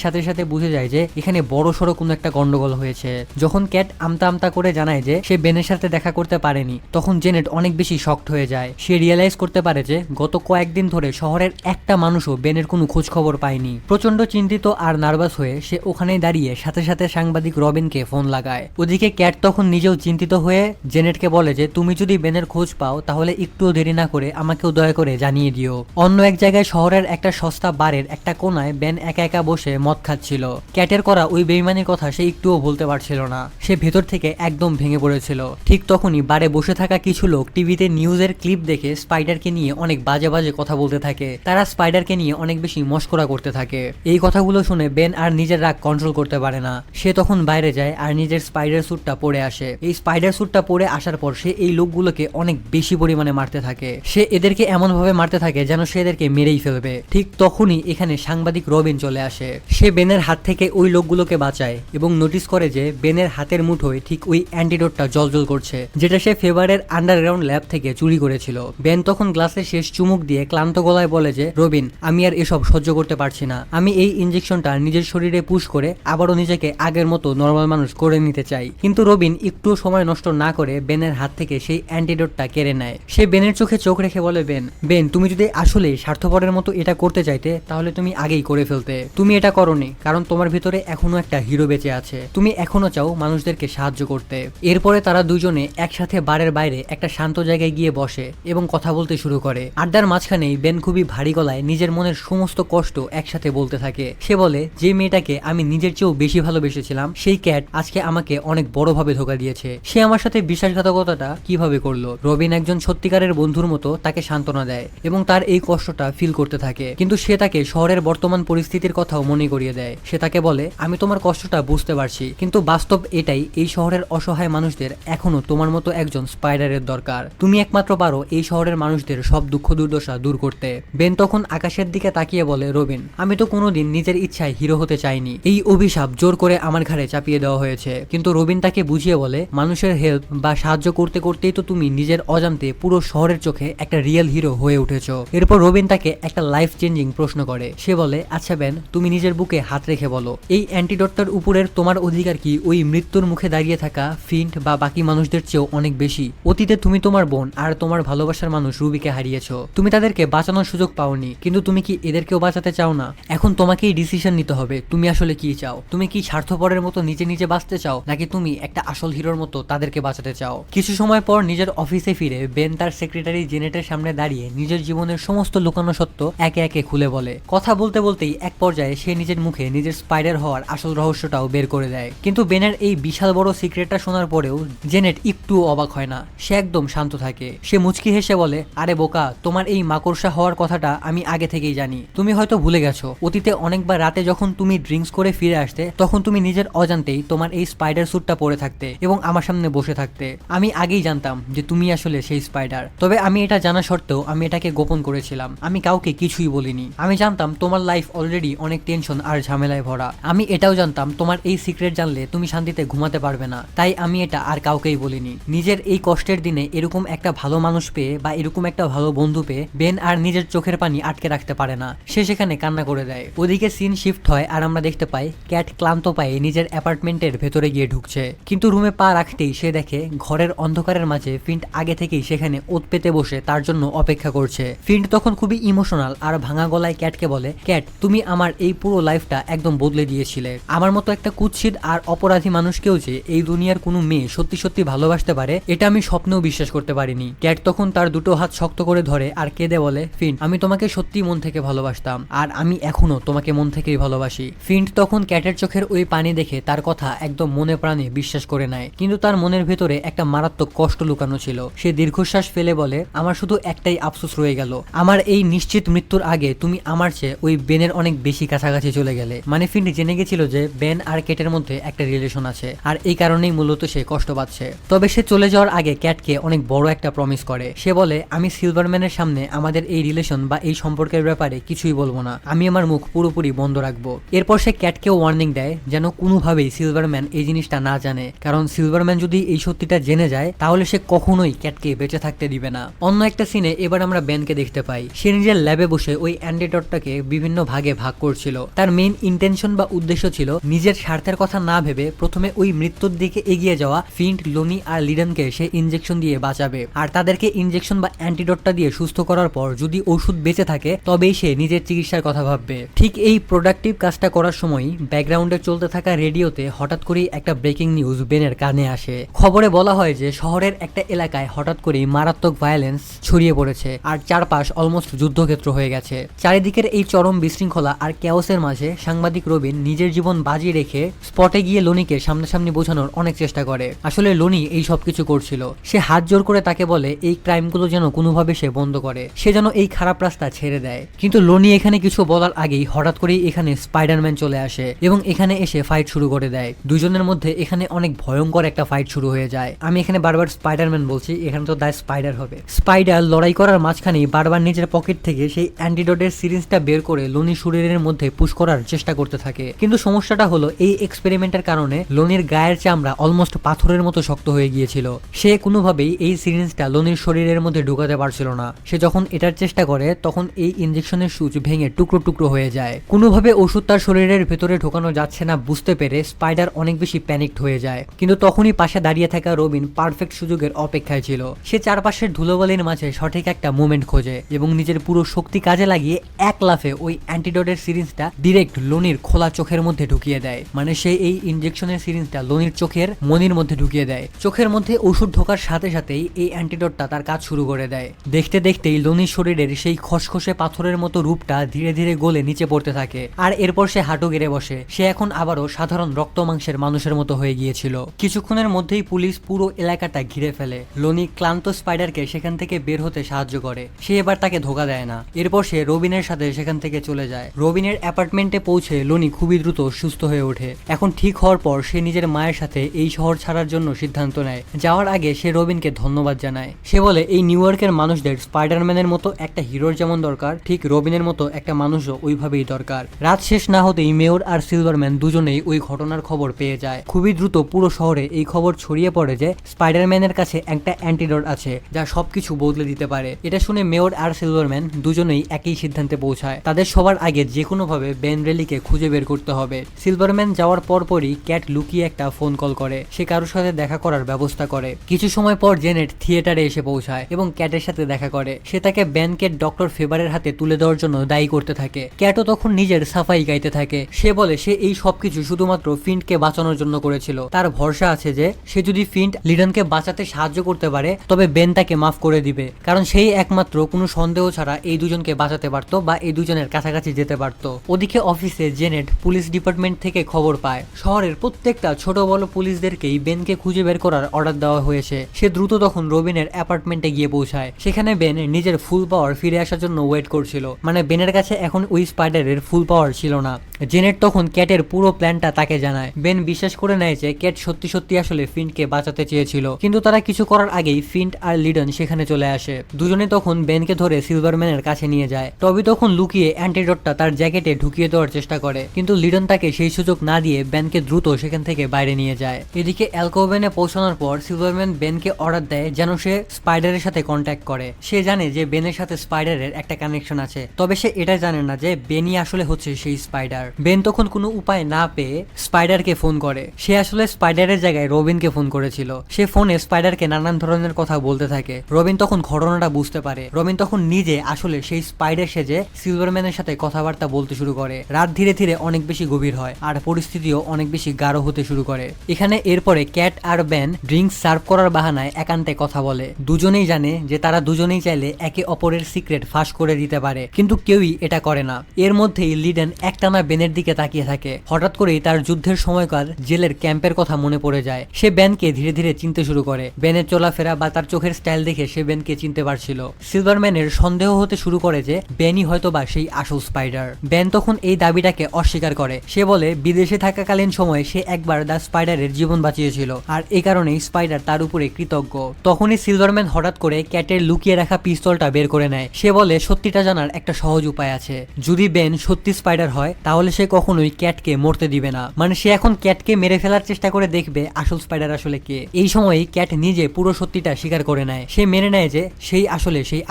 সাথে সাথে বুঝে যায় যে এখানে বড় সড়ো কোনো একটা গন্ডগোল হয়েছে। যখন ক্যাট আমতা আমতা করে জানায় যে সে বেনের সাথে দেখা করতে পারেনি, তখন জেনেট অনেক বেশি শকড হয়ে যায়। সে রিয়েলাইজ করতে পারে যে গত কয়েকদিন ধরে শহরের একটা মানুষও বেনের কোনো খোঁজ খবর পায়নি। প্রচন্ড চিন্তিত আর নার্ভাস হয়ে সে ওখানেই দাঁড়িয়ে সাথে সাথে সাংবাদিক রবিনকে ফোন লাগায়। ওদিকে ক্যাট তখন নিজেও চিন্তিত হয়ে জেনেটকে বলে যে তুমি যদি বেনের খোঁজ পাও তাহলে একটুও দেরি না করে আমাকেও দয়া করে জানিয়ে দিও। অন্য এক জায়গায় শহরের একটা সস্তা বারের একটা কোনায় বেন একা একা বসে মদ খাচ্ছিল। ক্যাটের করা ওই বেইমানির কথা সে একটুও বলতে পারছিল না। সে ভেতর থেকে একদম ভেঙে পড়েছিল। ঠিক তখনই বারে বসে থাকা কিছু লোক টিভিতে নিউজের ক্লিপ দেখে স্পাইডারকে নিয়ে অনেক বাজে বাজে কথা বলতে থাকে। তারা স্পাইডারকে নিয়ে অনেক বেশি মস্করা করতে থাকে। এই কথাগুলো শুনে বেন আর নিজের রাগ কন্ট্রোল করতে পারে না। সে তখন বাইরে যায় আর নিজের স্পাইডার স্যুটটা পরে আসে। এই স্পাইডার স্যুটটা পরে আসার পর সে এই লোকগুলোকে অনেক বেশি পরিমাণে মারতে থাকে। সে এদেরকে এমন ভাবে মারতে থাকে যেন সে এদেরকে মেরেই ফেলবে। ঠিক তখনই এখানে সাংবাদিক রবিন চলে আসে। সে বেনের হাত থেকে ওই লোকগুলোকে বাঁচায় এবং নোটিস করে যে বেনের হাতের মুঠোয় ঠিক ওই অ্যান্টিডোটটা জ্বলজ্বল করছে, যেটা সে ফেভারের আন্ডারগ্রাউন্ড ল্যাব থেকে চুরি করেছিল। বেন তখন গ্লাসে শেষ চুমুক দিয়ে ক্লান্ত গলায় বলে যে রবিন, আমি আর এসব সহ্য করতে পারছি না। আমি এই ইনজেকশনটা নিজের শরীরে পুশ করে আবারও নিজেকে আগের মতো নর্মাল মানুষ করে নিতে চাই। কিন্তু রবিন একটু সময় নষ্ট না করে বেনের হাত থেকে সেই অ্যান্টিডোটটা কেড়ে নেয়। সে বেনের চোখে চোখ রেখে বলে, বেন তুমি যদি আসলে স্বার্থপরের মতো এটা করতে চাইতে তাহলে তুমি আগেই করে ফেলতে। তুমি এটা করোনি কারণ তোমার ভিতরে এখনো একটা হিরো বেঁচে আছে। তুমি এখনো চাও মানুষদেরকে সাহায্য করতে। এরপরে তারা দুজনে একসাথে বারের বাইরে একটা শান্ত জায়গায় গিয়ে বসে এবং কথা বলতে শুরু করে। আড্ডার মাঝখানেই বেন খুবই ভারী গলায় নিজের মনের সমস্ত কষ্ট একসাথে বলতে থাকে। সে বলে, যে মেয়েটাকে আমি নিজের চেয়েও বেশি ভালোবেসেছিলাম সেই ক্যাট আজকে আমাকে অনেক বড়ভাবে ধোঁকা দিয়েছে। সে আমার সাথে বিশ্বাসঘাতকতাটা কিভাবে করলো। রবিন একজন সত্যিকারের বন্ধুর মতো তাকে সান্ত্বনা দেয় এবং তার এই কষ্টটা ফিল করতে থাকে। কিন্তু সে তাকে শহরের বর্তমান পরিস্থিতির কথাও মনে করিয়ে দেয়। সে তাকে বলে, আমি তোমার কষ্টটা বুঝতে পারছি, কিন্তু বাস্তব এটাই, এই শহরের অসহায় মানুষদের এখনো তোমার মতো একজন স্পাইডারের দরকার। তুমি একমাত্র পারো এই শহরের মানুষদের সব দুঃখ দুর্দশা দূর করতে। বেন তখন আকাশের দিকে তাকিয়ে বলে, রবিন, আমি তো কোনোদিন নিজের ইচ্ছায় হিরো হতে চাইনি। এই অভিশাপ জোর করে আমার ঘাড়ে চাপিয়ে দেওয়া হয়েছে। কিন্তু রবিন তাকে বুঝিয়ে বলে, মানুষের হেল্প বা সাহায্য করতে করতেই তো তুমি নিজের অজান্তে পুরো শহরের চোখে একটা রিয়েল হিরো হয়ে উঠেছো। এরপর রবিন তাকে একটা লাইফ চেঞ্জিং প্রশ্ন করে। সে বলে, আচ্ছা বেন, তুমি নিজের বুকে হাত রেখে বলো, এই অ্যান্টিডোটটার উপরের তোমার অধিকার কি ওই মৃত্যুর মুখে দাঁড়িয়ে থাকা ফিন্ট বা বাকি মানুষদের চেয়েও অনেক বেশি? অতীতে তুমি তোমার বোন আর তোমার ভালোবাসার মানুষ রুবিকে হারিয়েছো। তুমি তাদেরকে বাঁচানোর সুযোগ পাওনি, কিন্তু তুমি কি এদেরকেও বাঁচাতে চাও না? এখন তোমাকেই ডিসিশন নিতে হবে, তুমি আসলে কি চাও। তুমি কি স্বার্থপরের মতো নিজে নিজে বাঁচতে চাও, নাকি তুমি একটা আসল হিরোর মতো তাদেরকে বাঁচাতে চাও? কিছু সময় পর নিজের অফিসে ফিরে বেন তার সেক্রেটারি জেনেটের সামনে দাঁড়িয়ে নিজের জীবনের সমস্ত লুকানো সত্য একে একে খুলে বলে। কথা বলতে বলতেই এক পর্যায়ে সে নিজের মুখে নিজের স্পাইডার হওয়ার আসল রহস্যটাও বের করে দেয়। কিন্তু বেনের এই বিশাল বড় সিক্রেটটা শোনার পরেও জেনেট একটু অবাক হয় না। সে একদম শান্ত থাকে। সে মুচকি হেসে বলে, আরে বোকা, তোমার এই মাকড়সা হওয়ার কথাটা আমি আগে থেকেই জানি। তুমি হয়তো ভুলে গেছো, অতীতে অনেকবার রাতে যখন তুমি ড্রিঙ্কস করে ফিরে আসতে তখন তুমি নিজের অজান্তেই তোমার এই স্পাইডার স্যুটটা পরে থাকতে এবং আমার সামনে বসে থাকতে। আমি আগেই জানতাম যে তুমি আসলে সেই স্পাইডার। তবে আমি এটা জানা সত্ত্বেও আমি এটাকে গোপন করেছিলাম। আমি কাউকে কিছুই বলিনি। আমি জানতাম তোমার লাইফ অলরেডি অনেক টেনশন আর ঝামেলায় ভরা। আমি এটাও জানতাম তোমার এই সিক্রেট জানলে তুমি শান্তিতে ঘুমাতে পারবে না, তাই আমি এটা আর কাউকেই বলিনি। নিজের এই কষ্টের দিনে এরকম একটা ভালো মানুষ পেয়ে বা এরকম একটা ভালো বন্ধু পেয়ে বেন আর নিজের চোখের পানি আটকে রাখতে পারে না। সে সেখানে কান্না করে দেয়। ওদিকে সিন শিফট হয় আর আমরা দেখতে পাই ক্যাট ক্লান্ত পায়ে নিজের অ্যাপার্টমেন্টের ভেতরে গিয়ে ঢুকছে। কিন্তু রুমে পা রাখতেই সে দেখে ঘরের অন্ধকারের মাঝে ফিন্ট আগে থেকেই সেখানে ওত পেতে বসে তার জন্য অপেক্ষা করছে। ফিন্ট তখন খুবই ইমোশনাল আর ভাঙা গলায় ক্যাটকে বলে, ক্যাট, তুমি আমার এই পুরো লাইফটা একদম বদলে দিয়েছিলে। আমার মতো একটা কুৎসিত আর অপরাধী মানুষকেও যে এই দুনিয়ার কোনো মেয়ে সত্যি সত্যি ভালোবাসতে পারে এটা আমি স্বপ্নেও বিশ্বাস করতে পারিনি। ক্যাট তখন তার দুটো হাত শক্ত করে ধরে আর কেঁদে বলে, ফিন্ট, আমি তোমাকে সত্যি মন থেকে ভালোবাসতাম আর আমি এখনো তোমাকে মন থেকেই ভালোবাসি। ফিন্ট তখন ক্যাটের চোখের ওই পানি দেখে তার কথা একদম মনে প্রাণে বিশ্বাস করে নেয়। কিন্তু তার মনের ভেতরে একটা মারাত্মক কষ্ট লুকানো ছিল। সে দীর্ঘশ্বাস ফেলে বলে, আমার শুধু একটাই আফসোস রয়ে গেল, আমার এই নিশ্চিত মৃত্যুর আগে তুমি আমার চেয়ে ওই বেনের অনেক বেশি কাছাকাছি চলে গেলে। মানে ফিন্ট জেনে গেছিল যে বেন আর ক্যাটের মধ্যে একটা রিলেশন আছে আর এই কারণেই মূলত সে কষ্ট পাচ্ছে। তবে সে চলে যাওয়ার আগে ক্যাটকে অনেক বড় একটা প্রমিস করে। সে বলে, আমি সিলভারম্যানের সামনে আমাদের এই রিলেশন বা এই সম্পর্কের ব্যাপারে কিছুই বলবো না, আমি আমার মুখ পুরোপুরি বন্ধ রাখবো। এরপর সে ক্যাটকেও ওয়ার্নিং দেয় যেন কোনোভাবেই সিলভারম্যান এই জিনিসটা জিনিসটা না জানে, কারণ সিলভারম্যান যদি এই সত্যিটা জেনে যায় তাহলে সে কখনোই ক্যাটকে বেঁচে থাকতে দিবে না। অন্য একটা সিনে এবার আমরা বেনকে দেখতে পাই, সে নিজের ল্যাবে বসে ওই অ্যান্টিডটটাকে বিভিন্ন ভাগে ভাগ করছিল। তার মেইন ইন্টেনশন বা উদ্দেশ্য ছিল নিজের স্বার্থের কথা না ভেবে প্রথমে ওই মৃত্যুর দিকে এগিয়ে যাওয়া ফিন্ট, লোনি আর লিডনকে সে ইনজেকশন দিয়ে বাঁচাবে, আর তাদেরকে ইনজেকশন বা অ্যান্টিডটটা দিয়ে সুস্থ করার পর যদি ওষুধ বেঁচে থাকে তবেই সে নিজের চিকিৎসার কথা ভাববে। ঠিক এই প্রোডাক্টিভ কাজটা করার সময় ব্যাকগ্রাউন্ডে চলতে থাকা রেডিওতে হঠাৎ করেই একটা ব্রেকিং নিউজ বেনের কানে আসে। খবরে বলা হয় যে শহরের একটা এলাকায় হঠাৎ করেই মারাত্মক ভায়োলেন্স ছড়িয়ে পড়েছে আর চারপাশ অলমোস্ট যুদ্ধক্ষেত্র হয়ে গেছে। চারিদিকের এই চরম বিশৃঙ্খলা আর ক্যাওসের মাঝে সাংবাদিক রবিন নিজের জীবন বাজি রেখে স্পটে গিয়ে লোনিকে সামনাসামনি বোঝানোর অনেক চেষ্টা করে। আসলে লোনি এই সবকিছু করছিল, সে হাত জোর করে তাকে বলে এই ক্রাইমগুলো যেন কোনোভাবে সে বন্ধ করে, সে যেন এই খারাপ রাস্তা ছেড়ে দেয়। কিন্তু লোনি এখানে কিছু বলার আগেই হঠাৎ করেই এখানে স্পাইডারম্যান চলে আসে এবং এখানে এসে ফাইট শুরু করে দেয়। দুজনের মধ্যে এখানে অনেক ভয়ঙ্কর একটা ফাইট শুরু হয়ে যায়। আমি এখানে বারবার স্পাইডারম্যান বলছি, এখানে তো দ্য স্পাইডার হবে। স্পাইডার লড়াই করার মাঝখানেই বারবার নিজের পকেট থেকে সেই অ্যান্টিডোটের সিরিঞ্জটা বের করে লোনির শরীরের মধ্যে পুশ করার চেষ্টা করতে থাকে। কিন্তু সমস্যাটা হলো এই এক্সপেরিমেন্টের কারণে লোনির গায়ের চামড়া অলমোস্ট পাথরের মতো শক্ত হয়ে গিয়েছিল। সে কোনোভাবেই এই সিরিঞ্জটা লোনির শরীরের মধ্যে ঢুকাতে পারছিল না। সে যখন এটার চেষ্টা করে তখন এই ইনজেকশনের সুচ ভেঙে টুকরো টুকরো হয়ে যায়। কোনোভাবে ওষুধ তার শরীরের ভেতরে ঢোকানো যাচ্ছে না বুঝতে পেরে স্পাইডার অনেক বেশি প্যানিকড হয়ে যায়। কিন্তু তখনই পাশে দাঁড়িয়ে থাকা রবিন পারফেক্ট সুযোগের অপেক্ষায় ছিল। সে চারপাশের ধুলোবালির মাঝে সঠিক একটা মোমেন্ট খোঁজে এবং নিজের পুরো শক্তি কাজে লাগিয়ে এক লাফে ওই অ্যান্টিডোটের সিরিঞ্জটা ডিরেক্ট লোনির খোলা চোখের মধ্যে ঢুকিয়ে দেয়। মানে সে এই ইনজেকশনের সিরিঞ্জটা লোনির চোখের মনির মধ্যে ঢুকিয়ে দেয়। চোখের মধ্যে ওষুধ ঢোকার সাথে সাথেই এই অ্যান্টিডোটটা তার কাজ শুরু করে দেয়। দেখতে দেখতেই লোনির শরীরের সেই খসখসে পাথরের মতো রূপটা ধীরে ধীরে গলে নিচে পড়তে থাকে আর এরপর সে হাঁটু গেড়ে বসে। সে এখন আবারও সাধারণ রক্ত মাংসের মানুষের মতো হয়ে গিয়েছিল। কিছুক্ষণের মধ্যেই পুলিশ পুরো এলাকাটা ঘিরে ফেলে। লোনি ক্লান্ত স্পাইডারকে সেখান থেকে বের হতে সাহায্য করে। সে এবার তাকে ধোকা দেয় না। এরপর সে রবিনের সাথে সেখান থেকে চলে যায়। রবিনের অ্যাপার্টমেন্টে পৌঁছে লোনি খুবই দ্রুত সুস্থ হয়ে ওঠে। এখন ঠিক হওয়ার পর সে নিজের মায়ের সাথে এই শহর ছাড়ার জন্য সিদ্ধান্ত নেয়। যাওয়ার আগে সে রবিনকে ধন্যবাদ জানায়। সে বলে এই নিউ ইয়র্কের মানুষদের স্পাইডারম্যানের মতো একটা হিরোর যেমন দরকার, ঠিক রবিনের মতো একটা মানুষও ওইভাবেই দরকার। রাত শেষ না হতেই মেয়র আর সিলভারম্যান দুজনেই ওই ঘটনার খবর পেয়ে যায়। খুবই দ্রুত পুরো শহরে এই খবর ছড়িয়ে পড়ে যে স্পাইডারম্যানের কাছে একটা অ্যান্টিডোট আছে যা সবকিছু বদলে দিতে পারে। এটা শুনে মেয়র আর সিলভারম্যান দুজনেই একই সিদ্ধান্তে পৌঁছায়। তাদের সবার আগে যে কোনোভাবে বেন রেলিকে খুঁজে বের করতে হবে। সিলভারম্যান যাওয়ার পরপরই ক্যাট লুকিয়ে একটা ফোন কল করে। সে কারোর সাথে দেখা করার ব্যবস্থা করে। কিছু সময় পর জেনেট থিয়েটারে এসে পৌঁছায় এবং ক্যাটের সাথে দেখা করে। সে তাকে বেনকে ডক্টর ফেবারের হাতে তুলে দেওয়ার জন্য দায়ী করতে থাকে। ক্যাটও তখন নিজের সাফাই গাইতে থাকে। সে বলে সে এই সবকিছু শুধুমাত্র ফিন্টকে বাঁচানোর জন্য করেছিল। তার ভরসা আছে যে সে যদি ফিন্ট লিডনকে বাঁচাতে সাহায্য করতে পারে তবে বেন তাকে মাফ করে দিবে, কারণ সেই একমাত্র কোনো সন্দেহ ছাড়া এই দুজনকে বাঁচাতে পারতো বা এই দুজনের কাছাকাছি যেতে পারতো। ওদিকে অফিসে জেনেট পুলিশ ডিপার্টমেন্ট থেকে খবর পায় শহরের প্রত্যেকটা ছোট বড় পুলিশদেরকেই বেনকে খুঁজে বের করার অর্ডার দেওয়া হয়েছে। সে দ্রুত তখন রবিনের অ্যাপার্টমেন্টে গিয়ে পৌঁছায়। সেখানে বেন নিজের ফুল পাওয়ার ফিরে আসার জন্য ওয়েট করছিল। মানে বেনের কাছে এখন ওই স্পাইডারের ফুল পাওয়ার ছিল না। জেনেট তখন ক্যাটের পুরো প্ল্যানটা তাকে জানায়। বেন বিশ্বাস করে নেয় যে ক্যাট সত্যি সত্যি আসলে ফিন্টকে বাঁচাতে চেয়েছিল, কিন্তু তারা কিছু করার আগেই ফিন্ট আর লিডন সেখানে চলে আসে। দুজনে তখন বেনকে ধরে সিলভারম্যানের কাছে নিয়ে যায়। টবি তখন লুকিয়ে অ্যান্টিডোটটা তার জ্যাকেটে ঢুকিয়ে দেওয়ার চেষ্টা করে, কিন্তু লিডন তাকে সেই সুযোগ না দিয়ে বেনকে দ্রুত সেখান থেকে বাইরে নিয়ে যায়। এদিকে অ্যালকোভেনে পৌঁছানোর পর সিলভারম্যান বেনকে অর্ডার দেয় যেন সে স্পাইডারের সাথে কন্ট্যাক্ট করে। সে জানে যে বেনের সাথে স্পাইডারের একটা কানেকশন আছে, তবে সে এটা জানে না যে বেনই আসলে হচ্ছে সেই স্পাইডার। বেন তখন কোনো উপায় না পেয়ে স্পাইডারকে ফোন করে। সে আসলে স্পাইডারের জায়গায় রবিনকে ফোন করেছিল। সে ফোনে স্পাইডারকে নানান ধরনের কথা বলতে থাকে। রবিন তখন ঘটনাটা বুঝতে পারে। রবিন তখন নিজে আসলে সেই স্পাইডার সেজে সিলভারম্যানের সাথে কথাবার্তা বলতে শুরু করে। রাত ধীরে ধীরে অনেক বেশি গভীর হয় আর পরিস্থিতিও অনেক বেশি গাঢ় হতে শুরু করে। এখানে এরপরে ক্যাট আর বেন ড্রিঙ্কস সার্ভ করার বাহানায় একান্তে কথা বলে। দুজনেই জানে যে তারা দুজনেই চাইলে একে অপরের সিক্রেট ফাঁস করে দিতে পারে, কিন্তু কেউই এটা করে না। এর মধ্যেই লিডেন একটানা বেনের দিকে তাকিয়ে থাকে। হঠাৎ করেই তার যুদ্ধের সময়কার জেলের ক্যাম্পের কথা মনে পড়ে যায়। সে বেনকে ধীরে ধীরে চিনতে শুরু করে। বেনের চলাফেরা বা তার চোখের স্টাইল দেখে সে বেনকে চিনতে পারছিল। সিলভারম্যানের সন্দেহ হতে শুরু করে যে বেনই হয়তোবা সেই আসল স্পাইডার। বেন তখন এই দাবিটাকে অস্বীকার করে। সে বলে বিদেশে থাকাকালীন সময়ে সে একবার দ্য স্পাইডারের জীবন বাঁচিয়েছিল আর এই কারণেই স্পাইডার তার উপরে কৃতজ্ঞ। তখনই সিলভারম্যান হঠাৎ করে ক্যাটের লুকিয়ে রাখা পিস্তলটা বের করে নেয়। সে বলে সত্যিটা জানার একটা সহজ উপায় আছে। যদি বেন সত্যি স্পাইডার হয় তাহলে তাহলে সে কখনোই ক্যাটকে মরতে দিবে না। মানে সে এখন ক্যাটকে মেরে ফেলার চেষ্টা করে দেখবে আসল স্পাইডার আসলে কে। এই সময়ই ক্যাট নিজে পুরো সত্যিটা স্বীকার করে নেয়। সে মেনে নেয় যে সেই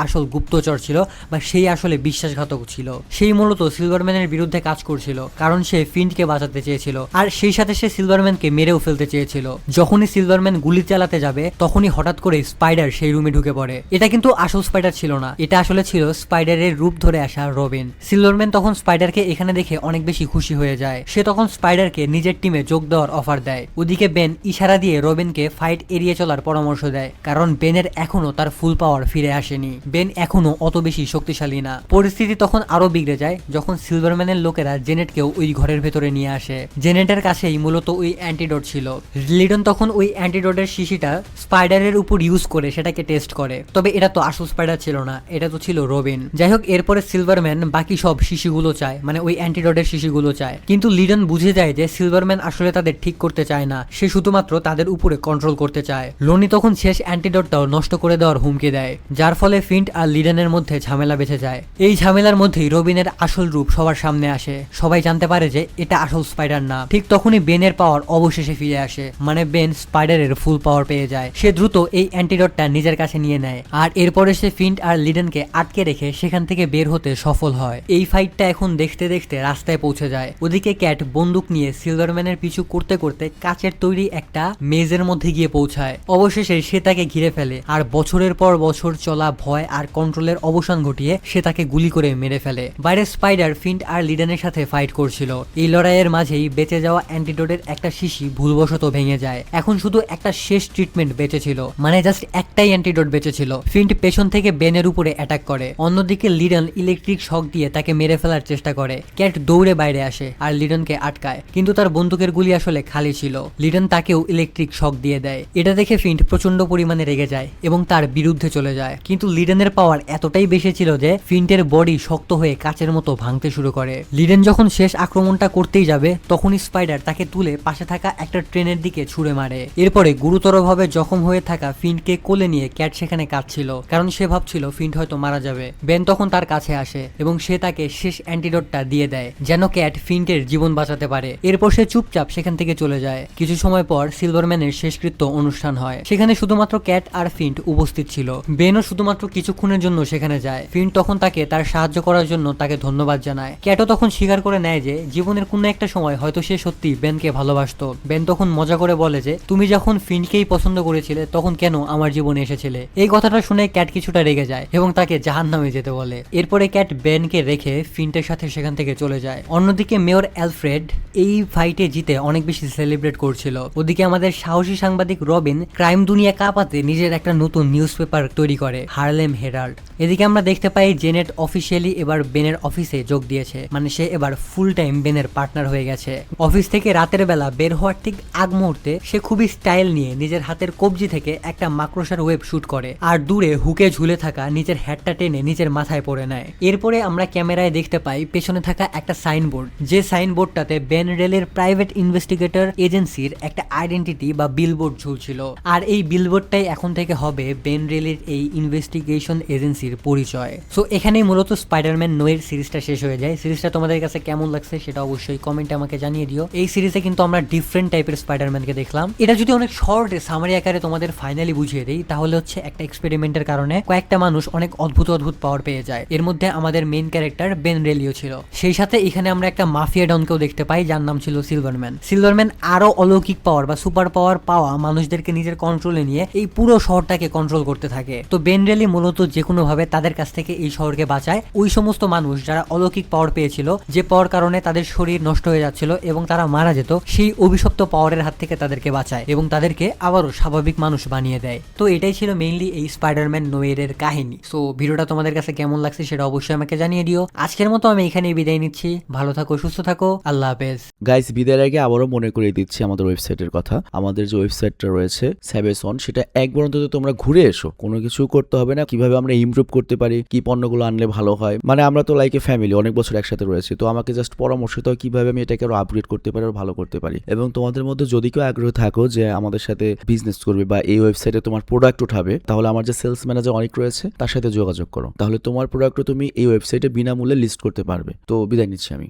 আসল গুপ্তচর ছিল বা সেই আসলে বিশ্বাসঘাতক ছিল। সেই মূলত সিলভারম্যানের বিরুদ্ধে কাজ করছিল, কারণ সে ফিন্টকে বাঁচাতে চেয়েছিল আর সেই সাথে সে সিলভারম্যানকে মেরেও ফেলতে চেয়েছিল। যখনই সিলভারম্যান গুলি চালাতে যাবে তখনই হঠাৎ করে স্পাইডার সেই রুমে ঢুকে পড়ে। এটা কিন্তু আসল স্পাইডার ছিল না, এটা আসলে ছিল স্পাইডারের রূপ ধরে আসা রবিন। সিলভারম্যান তখন স্পাইডারকে এখানে দেখে অনেক বেশি খুশি হয়ে যায়। সে তখন স্পাইডারকে নিজের টিমে যোগ দেওয়ার অফার দেয়। ওদিকে বেন ইশারা দিয়ে রবিনকে ফাইট এড়িয়ে চলার পরামর্শ দেয়, কারণ বেনের এখনো তার ফুল পাওয়ার ফিরে আসেনি। বেন এখনো অত বেশি শক্তিশালী না। পরিস্থিতি তখন আরো বিগড়ে যায় যখন সিলভারম্যানের লোকেরা জেনেটকেও ওই ঘরের ভেতরে নিয়ে আসে। জেনেটের কাছেই মূলত ওই অ্যান্টিডোট ছিল। লিডন তখন ওই অ্যান্টিডোটের শিশিটা স্পাইডারের উপর ইউজ করে সেটাকে টেস্ট করে, তবে এটা তো আসল স্পাইডার ছিল না, এটা তো ছিল রবিন। যাই হোক, এরপরে সিলভারম্যান বাকি সব শিশিগুলো চায়, মানে ওই অ্যান্টিডোটের শিশিগুলো চায়, কিন্তু লিডন বুঝে যায় যে সিলভারম্যান আসলে তাদের ঠিক করতে চায় না, সে শুধুমাত্র তাদের উপরে কন্ট্রোল করতে চায়। লোনি তখন শেষ অ্যান্টিডোটটাও নষ্ট করে দেওয়ার হুমকি দেয়, যার ফলে ফিন্ট আর লিডনের মধ্যে ঝামেলা বেঁচে যায়। এই ঝামেলার মধ্যেই রবিনের আসল রূপ সবার সামনে আসে। সবাই জানতে পারে যে এটা আসল স্পাইডার না। ঠিক তখনই বেনের পাওয়ার অবশেষে ফিরে আসে, মানে বেন স্পাইডারের ফুল পাওয়ার পেয়ে যায়। সে দ্রুত এই অ্যান্টিডোটটা নিজের কাছে নিয়ে নেয় আর এরপরে সে ফিন্ট আর লিডনকে আটকে রেখে সেখান থেকে বের হতে সফল হয়। এই ফাইটটা এখন দেখতে দেখতে রাস্তায় পৌঁছে যায়। ওদিকে ক্যাট বন্দুক নিয়ে সিলভারম্যানের পিছু করতে করতে কাচের তৈরি একটা মেজের মধ্যে গিয়ে পৌঁছায়। অবশেষে সে তাকে ঘিরে ফেলে আর বছরের পর বছর চলা ভয় আর কন্ট্রোলের অবসান ঘটিয়ে সে তাকে গুলি করে মেরে ফেলে। বাইরে স্পাইডার ফিন্ট আর লিডনের সাথে ফাইট করছিল। এই লড়াইয়ের মাঝেই বেঁচে যাওয়া অ্যান্টিডোটের একটা শিশি ভুলবশত ভেঙে যায়। এখন শুধু একটা শেষ ট্রিটমেন্ট বেঁচে ছিল, মানে জাস্ট একটাই অ্যান্টিডোট বেঁচে ছিল। ফিন্ট পেছন থেকে বেনের উপরে অ্যাটাক করে, অন্যদিকে লিডন ইলেকট্রিক শক দিয়ে তাকে মেরে ফেলার চেষ্টা করে। ক্যাট দৌড়ে বাইরে আসে আর লিডনকে আটকায়, কিন্তু তার বন্দুকের গুলি আসলে খালি ছিল। লিডন তাকেও ইলেকট্রিক শক দিয়ে দেয়। এটা দেখে ফিন্ট প্রচন্ড পরিমাণে রেগে যায় এবং তার বিরুদ্ধে চলে যায়, কিন্তু লিডনের পাওয়ার এতটাই বেশি ছিল যে ফিন্টের বডি শক্ত হয়ে কাচের মতো ভাঙতে শুরু করে। লিডন যখন শেষ আক্রমণটা করতেই যাবে তখনই স্পাইডার তাকে তুলে পাশে থাকা একটা ট্রেনের দিকে ছুড়ে মারে। এরপরে গুরুতরভাবে জখম হয়ে থাকা ফিন্টকে কোলে নিয়ে ক্যাট সেখানে কাঁদছিল, কারণ সে ভাবছিল ফিন্ট হয়তো মারা যাবে। বেন তখন তার কাছে আসে এবং সে তাকে শেষ অ্যান্টিডোটটা দিয়ে দেয় যেন ক্যাট ফিন্টের জীবন বাঁচাতে পারে। এরপর সে চুপচাপ সেখান থেকে চলে যায়। কিছু সময় পর সিলভারম্যানের শেষকৃত্য অনুষ্ঠান হয়। সেখানে শুধুমাত্র ক্যাট আর ফিন্ট উপস্থিত ছিল। বেনও শুধুমাত্র কিছুক্ষণের জন্য সেখানে যায়। ফিন্ট তখন তাকে তার সাহায্য করার জন্য তাকে ধন্যবাদ জানায়। ক্যাটও তখন স্বীকার করে নেয় যে জীবনের কোনো একটা সময় হয়তো সে সত্যি বেনকে ভালোবাসতো। বেন তখন মজা করে বলে যে তুমি যখন ফিন্টকেই পছন্দ করেছিলে তখন কেন আমার জীবনে এসেছিলে। এই কথাটা শুনে ক্যাট কিছুটা রেগে যায় এবং তাকে জাহান্নামে যেতে বলে। এরপরে ক্যাট বেনকে রেখে ফিন্টের সাথে সেখান থেকে চলে যায়। অন্যদিকে মেয়র অ্যালফ্রেড এই ফাইটে জিতে অনেক বেশি সেলিব্রেট করছিল। ওদিকে আমাদের সাহসী সাংবাদিক রবিন ক্রাইম দুনিয়া কাঁপাতে নিজের একটা নতুন নিউজ পেপার তৈরি করে, হারলেম হেরাল্ড। এদিকে আমরা দেখতে পাই জেনেট অফিসিয়ালি এবার বেনের অফিসে যোগ দিয়েছে, মানে সে এবার ফুল টাইম বেনের পার্টনার হয়ে গেছে। অফিস থেকে রাতের বেলা বের হওয়ার ঠিক আগ মুহূর্তে সে খুবই স্টাইল নিয়ে নিজের হাতের কবজি থেকে একটা মাকড়সার ওয়েব শুট করে আর দূরে হুকে ঝুলে থাকা নিজের হ্যাটটা টেনে নিজের মাথায় পরে নেয়। এরপরে আমরা ক্যামেরায় দেখতে পাই পেছনে থাকা একটা সাইনবোর্ড, যে সাইনবোর্ডটাতে বেন রেলের প্রাইভেট ইনভেস্টিগেটর এজেন্সির একটা আইডেন্টিটি বা বিলবোর্ড ঝুলছিল। আর এই বিলবোর্ডটাই এখন থেকে হবে বেন রেলের এই ইনভেস্টিগেশন এজেন্সির পরিচয়। সো এখানেই মূলত স্পাইডারম্যান নো এর সিরিজটা শেষ হয়ে যায়। সিরিজটা তোমাদের কাছে কেমন লাগছে সেটা অবশ্যই কমেন্টে আমাকে জানিয়ে দিও। এই সিরিজে কিন্তু আমরা ডিফারেন্ট টাইপের স্পাইডারম্যানকে দেখলাম। এটা যদি অনেক শর্ট সামারি আকারে তোমাদের ফাইনালি বুঝিয়ে দেই তাহলে হচ্ছে একটা এক্সপেরিমেন্টের কারণে কয়েকটা মানুষ অনেক অদ্ভুত পাওয়ার পেয়ে যায়। এর মধ্যে আমাদের মেইন ক্যারেক্টার বেন রেলিও ছিল। সেই সাথে এখানে আমরা একটা মাফিয়া ডনকেও দেখতে পাই যার নাম ছিল সিলভারম্যান। সিলভারম্যান আরো অলৌকিক পাওয়ার বা সুপার পাওয়ার পাওয়া মানুষদেরকে নিজের কন্ট্রোলে নিয়ে এই পুরো শহরটাকে কন্ট্রোল করতে থাকে। তো বেন রেলি মূলত যে কোনো ভাবে তাদের কাছ থেকে এই শহরকে বাঁচায় ওই সমস্ত মানুষ যারা অলৌকিক পাওয়ার পেয়েছিল, যে পাওয়ার কারণে তাদের শরীর নষ্ট হয়ে যাচ্ছিল এবং তারা মারা যেত, সেই অভিশপ্ত পাওয়ারের হাত থেকে তাদেরকে বাঁচায় এবং তাদেরকে আবারও স্বাভাবিক মানুষ বানিয়ে দেয়। তো এটাই ছিল মেইনলি এই স্পাইডারম্যান নো এর কাহিনী। সো ভিডিওটা তোমাদের কাছে কেমন লাগছে সেটা অবশ্যই আমাকে জানিয়ে দিও। আজকের মতো আমি এখানেই বিদায় নিচ্ছি। ভালো থাকো, সুস্থ থাকো, আল্লাহ হাফেজ। গাইস, বিদায়ের আগে আবারও মনে করিয়ে দিচ্ছি আমাদের ওয়েবসাইটের কথা। আমাদের যে ওয়েবসাইটটা রয়েছে স্যাবেসন, সেটা একবার অন্তত তোমরা ঘুরে এসো। কোনো কিছু করতে হবে না, কিভাবে আমরা ইমপ্রুভ করতে পারি, কি পণ্যগুলো আনলে ভালো হয়। মানে আমরা তো লাইক এ ফ্যামিলি, অনেক বছর একসাথে রয়েছি, তো আমাকে জাস্ট পরামর্শ দাও কিভাবে আমি এটাকে আরো আপগ্রেড করতে পারি, আরো ভালো করতে পারি। এবং তোমাদের মধ্যে যদি কেউ আগ্রহ থাকো যে আমাদের সাথে বিজনেস করবে বা এই ওয়েবসাইটে তোমার প্রোডাক্ট উঠাবে, তাহলে আমার যে সেলস ম্যানেজার অনেক রয়েছে তার সাথে যোগাযোগ করো, তাহলে তোমার প্রোডাক্টও তুমি এই ওয়েবসাইটে বিনামূল্যে লিস্ট করতে পারবে। তো বিদায় নিচ্ছি আমি।